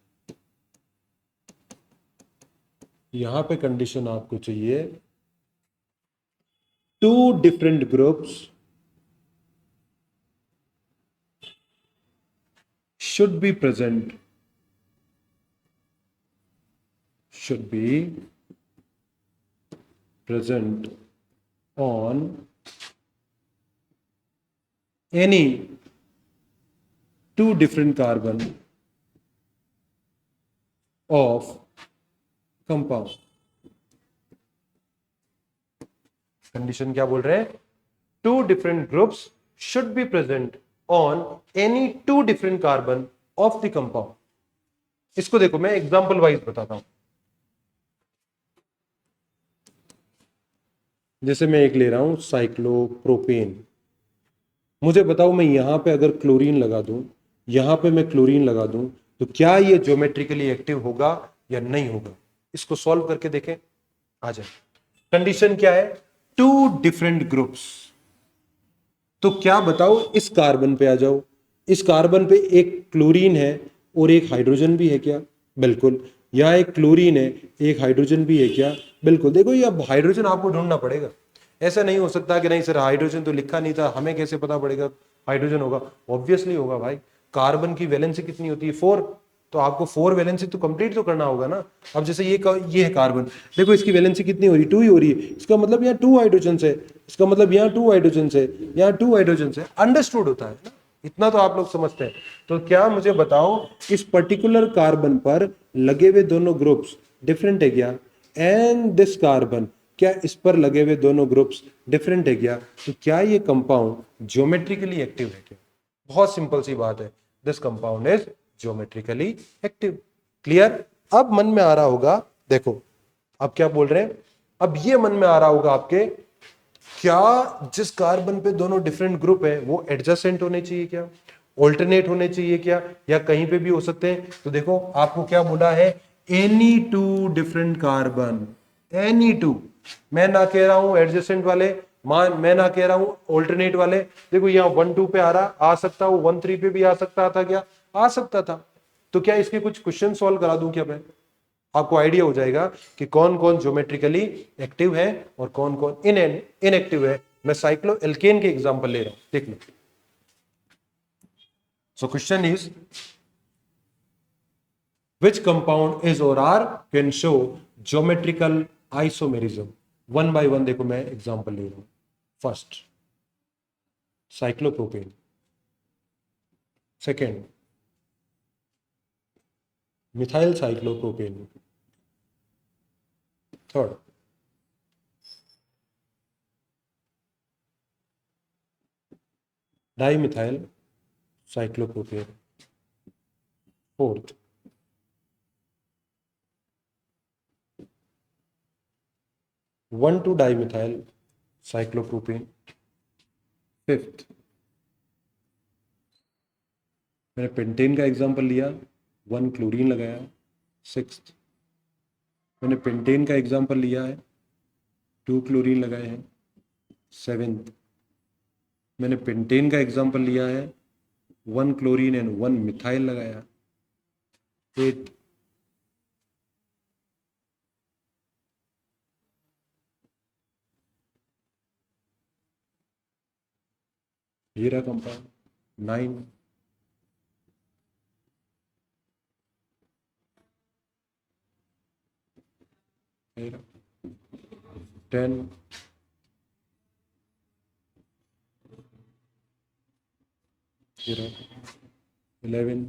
यहां पे कंडीशन आपको चाहिए, two different groups should be present, should be present on any two different carbon of compound। Condition क्या बोल रहे हैं? Two different groups should be present on any two different carbon of the compound. इसको देखो, मैं example wise बताता हूं। जैसे मैं एक ले रहा हूं साइक्लोप्रोपेन। मुझे बताओ, मैं यहां पे अगर क्लोरीन लगा दूं, यहां पे मैं क्लोरीन लगा दूं, तो क्या ये ज्योमेट्रिकली एक्टिव होगा या नहीं होगा? इसको सॉल्व करके देखें। आ जाए। कंडीशन क्या है? Two different groups. तो क्या बताओ, इस कार्बन पे आ जाओ। इस कार्बन पे एक क्लोरीन है और एक हाइड्रोजन भी है क्या? बिल्कुल। यहाँ एक क्लोरीन है, एक हाइड्रोजन भी है क्या? बिल्कुल। देखो, ये अब हाइड्रोजन आपको ढूंढना पड़ेगा। ऐसा नहीं हो सकता कि नहीं सर हाइड्रोजन तो लिखा नहीं था, हमें कैसे पता पड़ेगा हाइड्रोजन होगा? ऑब्वियसली होगा भाई। कार्बन की वैलेंसी कितनी होती है? 4। तो आपको 4 वैलेंसी तो कंप्लीट तो करना होगा ना। अब जैसे ये है कार्बन, देखो इसकी वैलेंसी कितनी हो रही है? 2 ही हो रही है। इसका मतलब यहाँ 2 हाइड्रोजन है, इसका मतलब यहाँ 2 हाइड्रोजन है, यहाँ 2 हाइड्रोजन है। अंडरस्टूड होता है ना, इतना तो आप लोग समझते हैं। तो क्या मुझे बताओ, इस पर्टिकुलर कार्बन पर लगे हुए दोनों ग्रुप्स डिफरेंट है क्या? एंड दिस कार्बन, क्या इस पर लगे हुए दोनों ग्रुप्स डिफरेंट है क्या? तो क्या ये कंपाउंड ज्योमेट्रिकली एक्टिव है क्या? बहुत सिंपल सी बात है, this compound is geometrically active. Clear? अब मन में आ रहा होगा, देखो अब क्या बोल रहे हैं, अब ये मन में आ रहा होगा आपके, क्या जिस कार्बन पे दोनों डिफरेंट ग्रुप है वो एडजेसेंट होने चाहिए क्या? ऑल्टरनेट होने चाहिए क्या? या कहीं पे भी हो सकते हैं? तो देखो आपको क्या बोला है, any two different carbon, any two. मैं ना कह रहा हूं एडजेसेंट वाले, मैं ना कह रहा हूं ऑल्टरनेट वाले। देखो यहाँ 1 2 पे आ रहा, आ सकता, वो 1 3 पे भी आ सकता था क्या? आ सकता था। तो क्या इसके कुछ क्वेश्चन सॉल्व करा दूं क्या मैं? आपको आइडिया हो जाएगा कि कौन कौन ज्योमेट्रिकली एक्टिव है और कौन कौन इनएक्टिव है। मैं साइक्लो एल्केन के एग्जांपल ले रहा हूं, देख लो। So question is, which compound is or are can show geometrical isomerism? One by one देखो, मैं एग्जांपल ले रहा हूं। First cyclopropane, second methyl cyclopropane, third dimethyl cyclopropane, fourth 1 2 dimethyl cyclopropane, fifth मैंने पेंटेन का एग्जांपल लिया, 1 क्लोरीन लगाया। Sixth मैंने पेंटेन का एग्जांपल लिया है, 2 क्लोरीन लगाए हैं। सेवेंथ मैंने पेंटेन का एग्जांपल लिया है, 1 क्लोरीन एंड 1 मिथाइल लगाया। एट ये रहा कंपाउंड। 9 10 ये रहा 11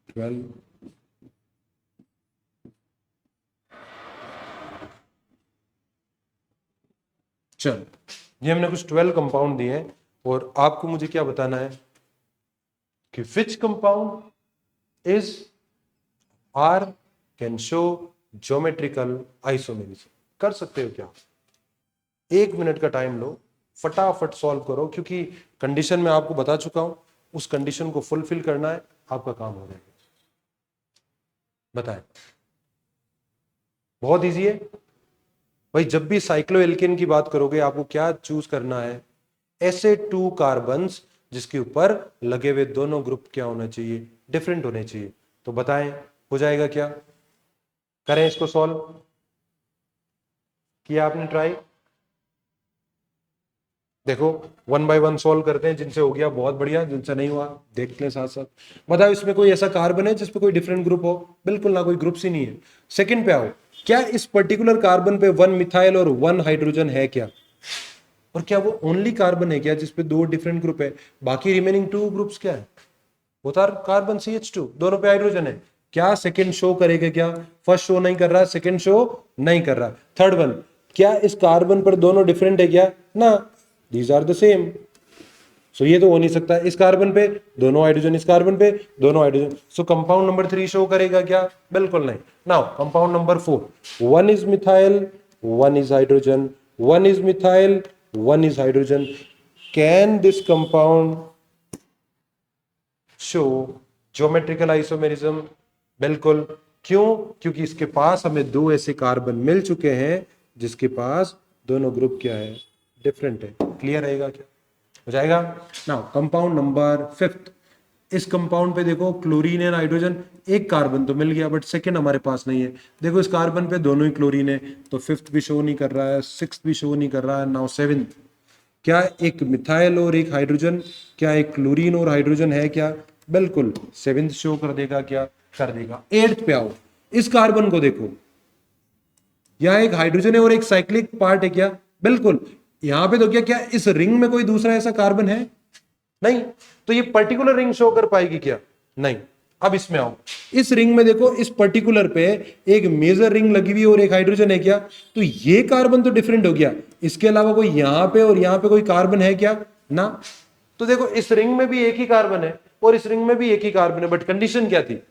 12 चल, ये हमने कुछ 12 कंपाउंड दिए हैं और आपको मुझे क्या बताना है कि which compound is are can show geometrical isomerism. कर सकते हो क्या? 1 मिनट का टाइम लो, फटाफट सॉल्व करो, क्योंकि कंडीशन में आपको बता चुका हूं, उस कंडीशन को फुलफिल करना है, आपका काम हो जाएगा। बताएं। बहुत इजी है भाई। जब भी साइक्लोएल्केन की बात करोगे आपको क्या चूज करना है? ऐसे 2 कार्बन्स जिसके ऊपर लगे हुए दोनों ग्रुप क्या होना चाहिए? डिफरेंट होने चाहिए। तो बताएं, हो जाएगा क्या? करें इसको सॉल्व। किया आपने ट्राई? देखो 1 बाय 1 सॉल्व करते हैं, जिनसे हो गया बहुत बढ़िया, जिनसे नहीं हुआ देख लें साथ साथ। बताओ, इसमें कोई ऐसा कार्बन है जिसपे कोई डिफरेंट ग्रुप हो? बिल्कुल ना, कोई ग्रुप्स ही नहीं है। सेकंड पे आओ, क्या इस पर्टिकुलर कार्बन पे 1 मिथाइल और 1 हाइड्रोजन है क्या? और क्या वो ओनली कार्बन है क्या जिसपे 2 डिफरेंट ग्रुप है? बाकी रिमेनिंग 2 ग्रुप्स क्या है? बोथ आर कार्बन CH2, दोनों पे हाइड्रोजन है। क्या सेकंड शो करेगा क्या? फर्स्ट शो नहीं कर रहा, सेकंड शो नहीं कर रहा। थर्ड वन, क्या इस कार्बन पर दोनों डिफरेंट है क्या? ना। These are the same. So ये तो हो नहीं सकता, इस कार्बन पे दोनों हाइड्रोजन, इस कार्बन पे दोनों हाइड्रोजन। सो कंपाउंड नंबर 3 शो करेगा क्या? बिल्कुल नहीं। Now compound number 4, 1 is methyl, 1 is hydrogen, 1 is methyl, 1 is hydrogen. Can this compound show geometrical isomerism? बिल्कुल। क्यों? क्योंकि इसके पास हमें दो ऐसे कार्बन मिल चुके हैं जिसके पास दोनों ग्रुप क्या है? डिफरेंट है। क्लियर रहेगा क्या? हो जाएगा। नाउ कंपाउंड नंबर 5, इस कंपाउंड पे देखो क्लोरीन एंड हाइड्रोजन, एक कार्बन तो मिल गया बट सेकंड हमारे पास नहीं है। देखो इस कार्बन पे दोनों ही क्लोरीन है, तो 5th भी शो नहीं कर रहा है, 6th भी शो नहीं कर रहा है। नाउ 7th, क्या एक मिथाइल और एक हाइड्रोजन, क्या एक क्लोरीन और हाइड्रोजन है क्या? बिल्कुल 7th शो कर देगा क्या? कर देगा। 8th पे आओ, इस कार्बन को देखो, यह एक हाइड्रोजन है और एक साइक्लिक पार्ट है क्या? बिल्कुल। यहां पे तो क्या क्या इस रिंग में कोई दूसरा ऐसा कार्बन है? नहीं। तो ये पर्टिकुलर रिंग शो कर पाएगी क्या? नहीं। अब इसमें आओ, इस रिंग में देखो, इस पर्टिकुलर पे एक मेजर रिंग लगी हुई और एक हाइड्रोजन है क्या? तो ये कार्बन तो डिफरेंट हो गया। इसके अलावा कोई यहां पे और यहां पे कोई कार्बन है क्या? ना। तो देखो इस रिंग में भी एक ही कार्बन है और इस रिंग में भी एक ही कार्बन है, बट कंडीशन क्या थी?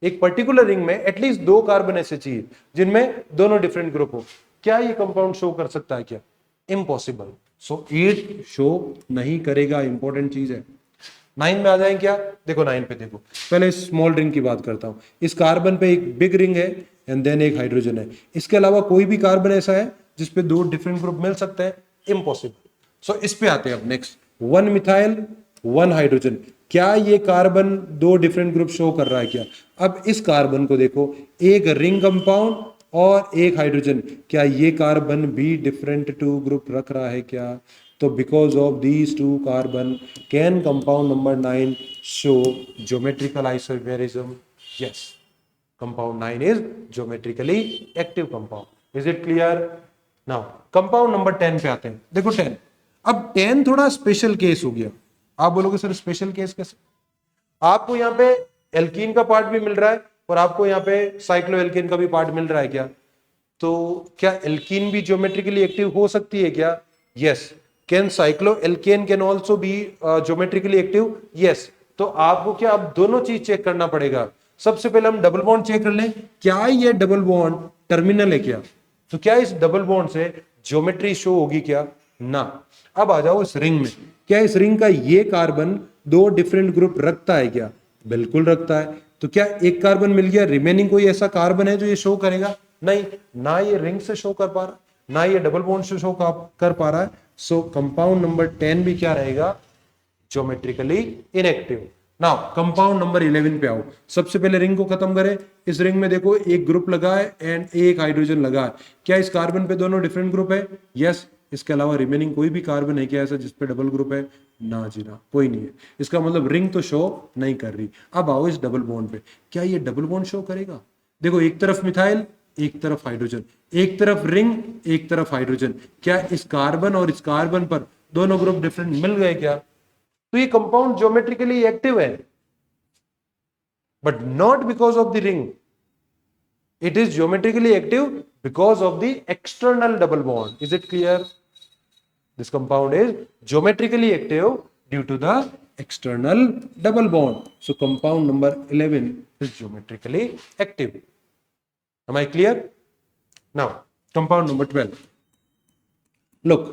एक पर्टिकुलर रिंग में एटलीस्ट दो कार्बन ऐसे चाहिए जिनमें दोनों डिफरेंट ग्रुप हो। क्या ये कंपाउंड शो कर सकता है क्या? इम्पॉसिबल। सो 8 शो नहीं करेगा, इंपॉर्टेंट चीज है। 9 में आ जाए क्या? देखो 9 पे देखो, पहले स्मॉल रिंग की बात करता हूं। इस कार्बन पे एक बिग रिंग है एंड देन एक हाइड्रोजन है। इसके अलावा कोई भी कार्बन ऐसा है जिसपे दो डिफरेंट ग्रुप मिल सकते हैं? इम्पॉसिबल। सो इस पे आते हैं अब नेक्स्ट, 1 मिथाइल 1 हाइड्रोजन। क्या ये कार्बन दो डिफरेंट ग्रुप शो कर रहा है क्या? अब इस कार्बन को देखो, एक रिंग कंपाउंड और एक हाइड्रोजन, क्या ये कार्बन भी डिफरेंट टू ग्रुप रख रहा है क्या? तो because of these two carbon can compound number 9 show geometrical isomerism? Yes, compound 9 is geometrically active compound. Is it clear? Now compound number 10 पे आते हैं। देखो 10, अब 10 थोड़ा स्पेशल केस हो गया। आप बोलोगे सर स्पेशल केस कैसे? आपको यहाँ पे एल्कीन का पार्ट भी मिल रहा है और आपको यहाँ पे साइक्लोएल्केन का भी पार्ट मिल रहा है क्या? तो क्या एल्कीन भी ज्योमेट्रिकली एक्टिव हो सकती है क्या? Yes. Can cycloalkane can also be geometrically active? Yes. तो आपको क्या अब दोनों चीज चेक करना पड़ेगा। सबसे पहले हम डबल बॉन्ड चेक कर लें, क्या ये डबल बॉन्ड टर्मिनल है क्या? तो क्या इस डबल बॉन्ड से ज्योमेट्री शो होगी क्या? ना। अब आ जाओ इस रिंग में, क्या इस रिंग का ये कार्बन दो डिफरेंट ग्रुप रखता है क्या? बिल्कुल रखता है। तो क्या एक कार्बन मिल गया, रिमेनिंग कोई ऐसा कार्बन है जो ये शो करेगा? नहीं। ना ये रिंग से शो कर पा रहा, ना ये डबल बॉन्ड से शो कर पा रहा है। सो कंपाउंड नंबर 10 भी क्या रहेगा? Geometrically inactive. Now compound number 11 पे आओ। सबसे पहले रिंग को खत्म करें। इस रिंग में देखो एक ग्रुप लगा है एंड एक हाइड्रोजन लगा है। क्या इस कार्बन पे दोनों डिफरेंट ग्रुप है? यस। इसके अलावा रिमेनिंग कोई भी कार्बन है क्या ऐसा जिसपे डबल ग्रुप है? ना जी ना, कोई नहीं है। इसका मतलब रिंग तो शो नहीं कर रही। अब आओ इस डबल बॉन्ड पे, क्या ये डबल बॉन्ड शो करेगा? देखो एक तरफ मिथाइल, एक तरफ हाइड्रोजन, एक तरफ रिंग, एक तरफ हाइड्रोजन। क्या इस कार्बन और इस कार्बन पर दोनों ग्रुप डिफरेंट मिल गए क्या? तो ये कंपाउंड ज्योमेट्रिकली एक्टिव है, but not because of the ring. It is geometrically active because of the external double bond. Is it clear? This compound is geometrically active due to the external double bond. So compound number 11 is geometrically active. Am I clear? Now compound number 12. Look,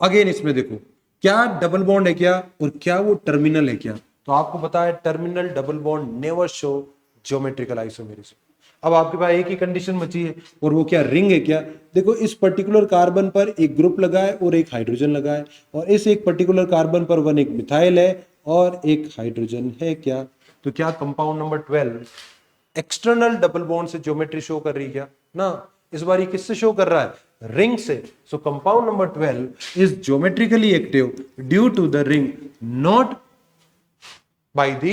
again इसमें देखो, क्या double bond है क्या और क्या वो terminal है क्या? तो आपको पता है terminal double bond never show geometrical isomerism. अब आपके पास एक ही कंडीशन बची है और वो क्या? रिंग है क्या? देखो इस पर्टिकुलर कार्बन पर एक ग्रुप लगा है और एक हाइड्रोजन लगा है, और इस एक पर्टिकुलर कार्बन पर वन एक मिथाइल है और एक हाइड्रोजन है क्या? तो क्या compound number 12 external double bond से ज्योमेट्री शो कर रही है क्या? ना। इस बार ये किससे शो कर रहा है? रिंग से। So compound number 12 is geometrically active due to the ring, not by the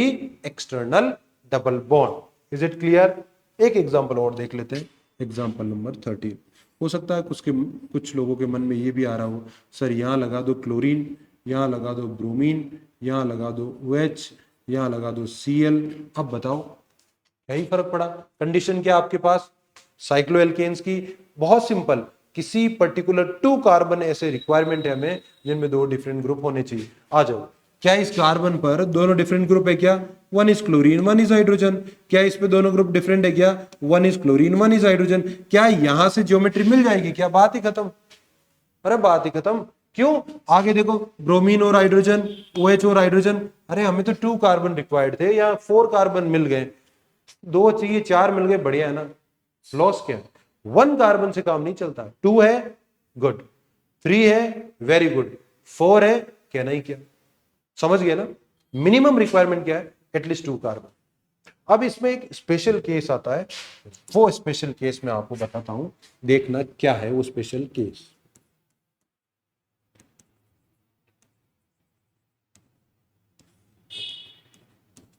external double bond. Is it clear? एक एग्जांपल और देख लेते हैं, एग्जांपल नंबर 13। हो सकता है कुछ लोगों के मन में ये भी आ रहा हो, सर यहाँ लगा दो क्लोरीन, यहाँ लगा दो ब्रोमीन, यहाँ लगा दो OH, यहाँ लगा दो Cl। अब बताओ क्या ही फर्क पड़ा? कंडीशन क्या आपके पास साइक्लोएल्केन्स की? बहुत सिंपल, किसी पर्टिकुलर 2 कार्बन ऐसे रिक्वायरमेंट है हमें जिनमें 2 डिफरेंट ग्रुप होने चाहिए। आ जाओ, क्या इस कार्बन पर दोनों डिफरेंट ग्रुप है क्या? 1 इज क्लोरीन 1 इज हाइड्रोजन। क्या इस पे दोनों ग्रुप डिफरेंट है क्या? 1 इज क्लोरीन 1 इज हाइड्रोजन। क्या यहां से ज्योमेट्री मिल जाएगी क्या? बात ही खत्म। अरे बात ही खत्म। क्यों? आगे देखो, ब्रोमीन और हाइड्रोजन, OH और हाइड्रोजन। अरे हमें तो 2 कार्बन रिक्वायर्ड थे, या 4 कार्बन मिल गए, 2 चाहिए 4 मिल गए, बढ़िया है ना। लॉस क्या है? 1 कार्बन से काम नहीं चलता। 2 है गुड, 3 है वेरी गुड, 4 है क्या नहीं क्या। समझ गए ना? मिनिमम रिक्वायरमेंट क्या है? At least 2 carbon. अब इसमें एक स्पेशल केस आता है, वो स्पेशल केस मैं आपको बताता हूं, देखना क्या है वो स्पेशल केस।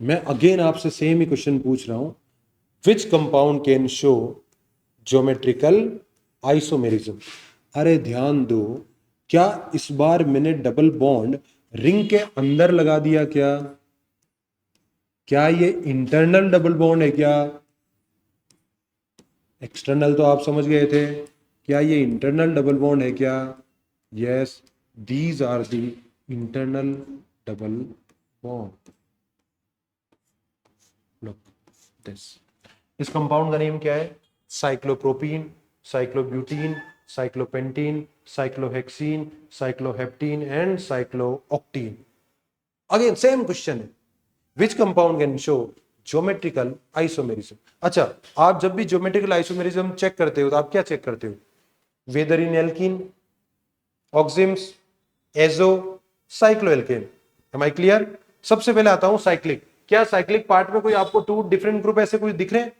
मैं अगेन आपसे सेम ही क्वेश्चन पूछ रहा हूं, विच compound can show geometrical isomerism. अरे ध्यान दो, क्या इस बार मैंने डबल बॉन्ड रिंग के अंदर लगा दिया क्या? क्या ये इंटरनल डबल बॉन्ड है क्या? एक्सटर्नल तो आप समझ गए थे, क्या ये इंटरनल डबल बॉन्ड है क्या? Yes, these are the internal double bond. Look this. इस कंपाउंड का नेम क्या है? Cyclopropene, cyclobutene, cyclopentene, cyclohexene, cycloheptene and cyclooctene. Again same question है, which compound can show geometrical isomerism. अच्छा, आप जब भी ज्योमेट्रिकल आइसोमेरिज्म चेक करते हो तो आप क्या चेक करते हो? Whether in alkene, oximes, azo, cycloalkane. Am I clear? सबसे पहले आता हूं साइक्लिक। क्या साइक्लिक पार्ट में कोई आपको 2 डिफरेंट ग्रुप ऐसे कोई दिख रहे हैं?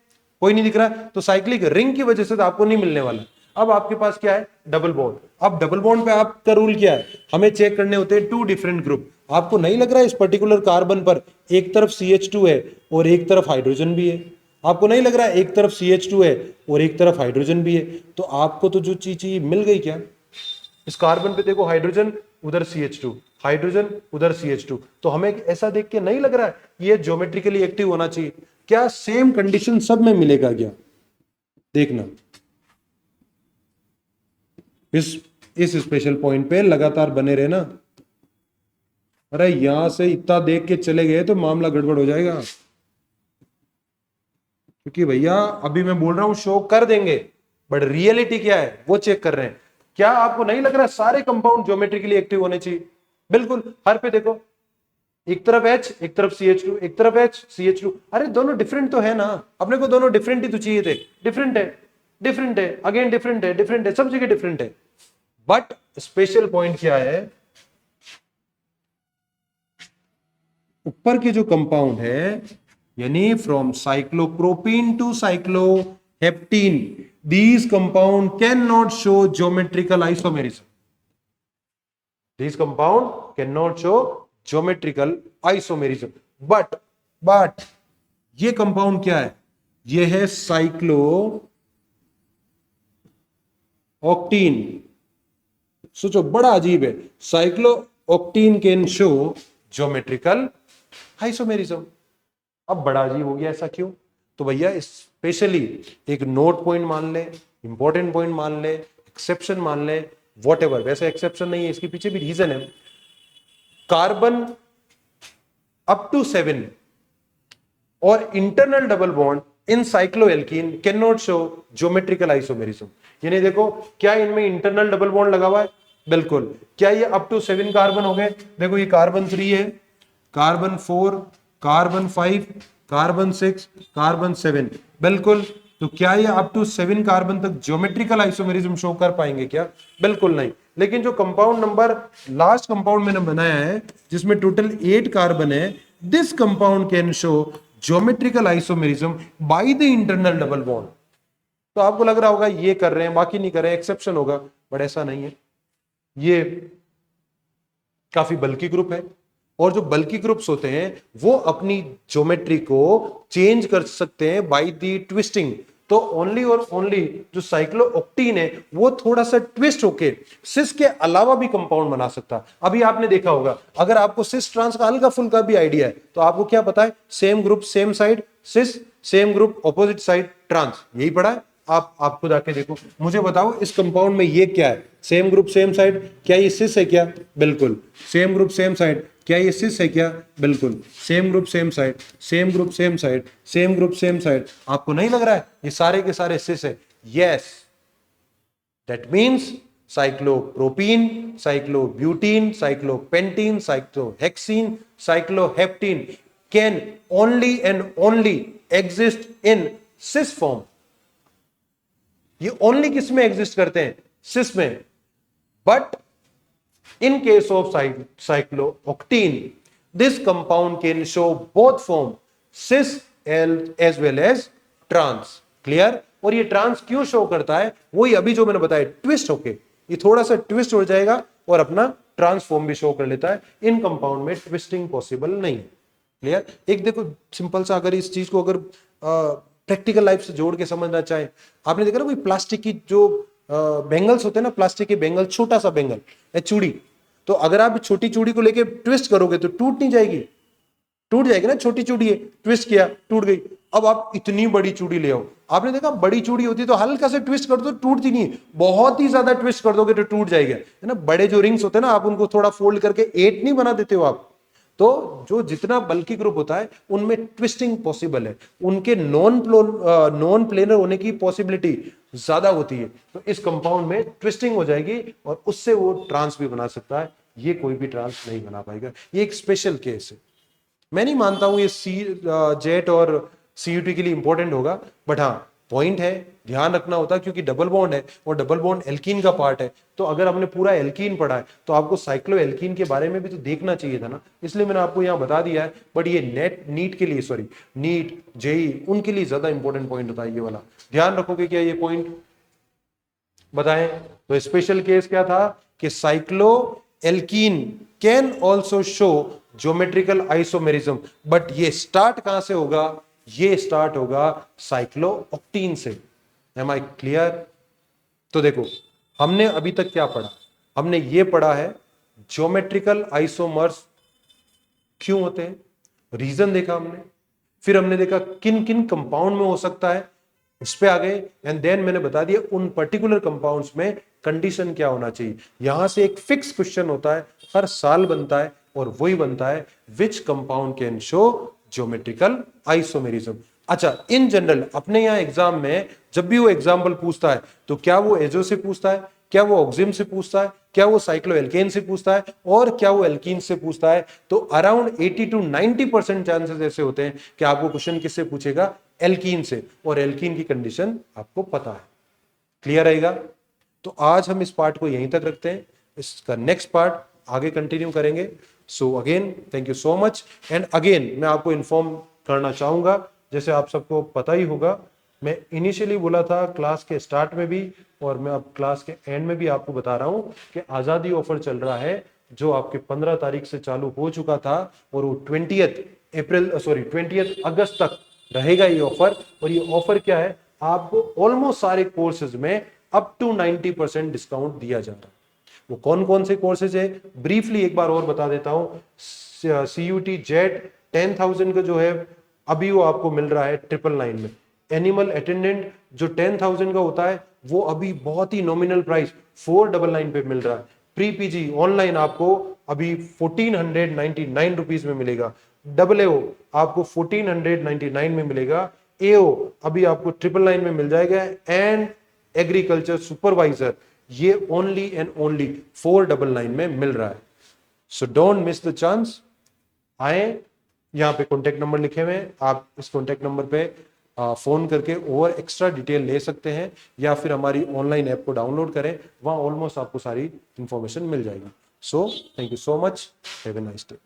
कोई नहीं दिख रहा है, तो साइक्लिक रिंग की वजह से तो आपको नहीं मिलने वाला। अब आपके पास क्या है? Double bond. अब डबल बॉन्ड पे आपका रूल क्या है? हमें चेक करने होते हैं 2 डिफरेंट ग्रुप। आपको नहीं लग रहा है इस पर्टिकुलर कार्बन पर एक तरफ CH2 है और एक तरफ हाइड्रोजन भी है? आपको नहीं लग रहा है एक तरफ CH2 है और एक तरफ हाइड्रोजन भी है? तो आपको तो जो चीज चाहिए मिल गई क्या? इस कार्बन पे देखो, हाइड्रोजन उधर CH2, हाइड्रोजन उधर CH2। तो हमें ऐसा देख के नहीं लग रहा है ये ज्योमेट्रिकली एक्टिव होना चाहिए क्या? सेम कंडीशन सब में मिलेगा क्या? देखना, इस स्पेशल पॉइंट पे लगातार बने रहे ना। अरे यहां से इतना देख के चले गए तो मामला गड़बड़ हो जाएगा, क्योंकि भैया अभी मैं बोल रहा हूं शो कर देंगे, बट रियलिटी क्या है वो चेक कर रहे हैं। क्या आपको नहीं लग रहा सारे कंपाउंड ज्योमेट्रिकली एक्टिव होने चाहिए? बिल्कुल। हर पे देखो, एक तरफ H एक तरफ CH2, एक तरफ H CH2। अरे दोनों डिफरेंट तो है ना, अपने को दोनों डिफरेंट ही तो चाहिए थे। डिफरेंट है, डिफरेंट है, अगेन डिफरेंट है, डिफरेंट है, सब जगह डिफरेंट है। बट स्पेशल पॉइंट क्या है? ऊपर के जो कंपाउंड है, यानी from cyclopropene to cycloheptene, these compound cannot show geometrical isomerism. These compound cannot show geometrical isomerism. but ये कंपाउंड क्या है? ये है साइक्लो ऑक्टीन। सोचो, बड़ा अजीब है। Cyclo octane can show geometrical isomerism. अब बड़ा अजीब हो गया, ऐसा क्यों? तो भैया स्पेशली एक नोट पॉइंट मान ले, इंपॉर्टेंट पॉइंट मान ले, एक्सेप्शन मान ले, वॉट एवर। वैसे एक्सेप्शन नहीं है, इसके पीछे भी रीजन है। कार्बन अप टू 7 और internal double bond in cycloalkene can not show geometrical isomerism. यानी देखो, क्या इनमें इंटरनल डबल बॉन्ड लगा हुआ है? बिल्कुल। क्या ये अप टू 7 कार्बन हो गए? देखो, ये कार्बन 3 है, कार्बन 4, कार्बन 5, कार्बन 6, कार्बन 7। बिल्कुल। तो क्या ये अप टू 7 कार्बन तक ज्योमेट्रिकल आइसोमेरिज्म शो कर पाएंगे क्या? बिल्कुल नहीं। लेकिन जो कंपाउंड नंबर लास्ट कंपाउंड मैंने बनाया है जिसमें टोटल 8 कार्बन है, this compound can show geometrical isomerism by the internal double bond. तो आपको लग रहा होगा ये कर रहे हैं बाकी नहीं कर रहे हैं, एक्सेप्शन होगा, बट ऐसा नहीं है। ये काफी बल्कि ग्रुप है, और जो बल्कि ग्रुप्स होते हैं वो अपनी ज्योमेट्री को चेंज कर सकते हैं बाय द ट्विस्टिंग। तो ओनली और ओनली जो साइक्लोऑक्टीन है वो थोड़ा सा ट्विस्ट होके सिस के अलावा भी कंपाउंड बना सकता है। अभी आपने देखा होगा, अगर आपको सिस ट्रांस का हल्का फुल्का भी आइडिया है तो आपको क्या पता है? Same group same side cis, same group opposite side trans, यही पढ़ा है। आप खुद आके देखो, मुझे बताओ इस कंपाउंड में ये क्या है, सेम ग्रुप सेम साइड, क्या ये सिस है क्या? बिल्कुल। सेम ग्रुप सेम साइड, क्या ये सिस है क्या? बिल्कुल। Same group same side, same group same side, same group same side, आपको नहीं लग रहा है ये सारे के सारे सिस है? Yes, that means cyclopropene, cyclobutene, cyclopentene, cyclohexene, cycloheptene can only and only exist in cis form. ये only किस में exist करते हैं? cis में. But in case of cyclooctene, this compound can show both form, cis as well as trans. Clear? और ये trans क्यों show करता है? वही अभी जो मैंने बताया, ट्विस्ट होके ये थोड़ा सा ट्विस्ट हो जाएगा और अपना ट्रांसफॉर्म भी शो कर लेता है। इन कंपाउंड में ट्विस्टिंग पॉसिबल नहीं है। क्लियर? एक देखो सिंपल सा, अगर इस चीज को अगर प्रैक्टिकल लाइफ से जोड़ के समझना चाहे, आपने देखा ना कोई प्लास्टिक की जो बैंगल्स होते हैं ना, प्लास्टिक के बैंगल, छोटा सा बैंगल या चूड़ी, तो अगर आप छोटी चूड़ी को लेके ट्विस्ट करोगे तो टूट नहीं जाएगी? टूट जाएगी ना, छोटी चूड़ी है, ट्विस्ट किया टूट गई। अब आप इतनी बड़ी चूड़ी ले आओ, आपने देखा बड़ी चूड़ी होती है तो हल्का से ट्विस्ट कर दो टूटती नहीं, बहुत ही ज्यादा ट्विस्ट कर दोगे तो टूट जाएगा, है ना। बड़े जो रिंग्स होते हैं ना, आप उनको थोड़ा फोल्ड करके 8 नहीं बना देते हो आप, तो जो जितना बल्कि ग्रुप होता है उनमें ट्विस्टिंग पॉसिबल है, उनके नॉन प्लेनर होने की पॉसिबिलिटी ज्यादा होती है। तो इस कंपाउंड में ट्विस्टिंग हो जाएगी और उससे वो ट्रांस भी बना सकता है, ये कोई भी ट्रांस नहीं बना पाएगा। ये एक स्पेशल केस है। मैं नहीं मानता हूं ये जेट और सीयूटी के लिए इंपॉर्टेंट होगा, बट हाँ पॉइंट है, ध्यान रखना होता है, क्योंकि डबल बॉन्ड है और डबल बॉन्ड एल्कीन का पार्ट है। तो अगर हमने पूरा एल्कीन पढ़ा है तो आपको साइक्लो एल्कीन के बारे में भी तो देखना चाहिए था ना, इसलिए मैंने आपको यहां बता दिया है। बट ये नीट के लिए, सॉरी नीट जेई, उनके लिए ज्यादा इंपॉर्टेंट पॉइंट होता है ये वाला। ध्यान रखोगे क्या ये पॉइंट? बताएं। तो स्पेशल केस क्या था कि cyclo alkene can also show geometrical isomerism, but ये स्टार्ट कहां से होगा? ये स्टार्ट होगा साइक्लोऑक्टीन से। Am I clear? तो देखो हमने अभी तक क्या पढ़ा, हमने ये पढ़ा है ज्योमेट्रिकल आइसोमर्स क्यों होते हैं, रीजन देखा हमने, फिर हमने देखा किन किन कंपाउंड में हो सकता है, उस पे आ गए, एंड देन मैंने बता दिया उन पर्टिकुलर कंपाउंड्स में कंडीशन क्या होना चाहिए। यहां से एक फिक्स क्वेश्चन होता है, हर साल बनता है, और वही बनता है which compound can show geometrical isomerism. अच्छा, इन जनरल अपने यहां एग्जाम में जब भी वो एग्जाम्पल पूछता है तो क्या वो एजो से पूछता है, क्या वो ऑक्सिम से पूछता है, क्या वो साइक्लोएल्केन से पूछता है, और क्या वो एल्कीन से पूछता है? तो अराउंड 80 to 90% चांसेस ऐसे होते हैं कि आपको क्वेश्चन किससे पूछेगा? एल्कीन से, और एल्कीन की कंडीशन आपको पता है। क्लियर रहेगा? तो आज हम इस पार्ट को यहीं तक रखते हैं, इसका नेक्स्ट पार्ट आगे कंटिन्यू करेंगे। So again thank you so much. And again मैं आपको इन्फॉर्म करना चाहूंगा, जैसे आप सबको पता ही होगा, मैं इनिशियली बोला था क्लास के स्टार्ट में भी, और मैं अब क्लास के एंड में भी आपको बता रहा हूं कि आजादी ऑफर चल रहा है, जो आपके 15 तारीख से चालू हो चुका था, और वो 20 अगस्त तक रहेगा ये ऑफर। और ये ऑफर क्या है? आपको ऑलमोस्ट सारे कोर्सेज में अप टू 90% डिस्काउंट दिया जा रहा है। वो कौन कौन से कोर्सेज है ब्रीफली एक बार और बता देता हूं। सीयूटी जेट 10,000 का जो है अभी वो आपको मिल रहा है 999 में। एनिमल अटेंडेंट जो 10,000 का होता है वो अभी बहुत ही नॉमिनल प्राइस 499 पे मिल रहा है। प्री पीजी ऑनलाइन आपको अभी 1499 रुपीज में मिलेगा। AAO आपको 1499 में मिलेगा। AO अभी आपको 999 में मिल जाएगा। एंड एग्रीकल्चर सुपरवाइजर ये ओनली एंड ओनली 499 में मिल रहा है। So don't miss the chance. आए, यहाँ पे कॉन्टेक्ट नंबर लिखे हुए हैं, आप इस कॉन्टेक्ट नंबर पे फोन करके और एक्स्ट्रा डिटेल ले सकते हैं, या फिर हमारी ऑनलाइन ऐप को डाउनलोड करें, वहां ऑलमोस्ट आपको सारी इंफॉर्मेशन मिल जाएगी। So thank you so much, have a nice day.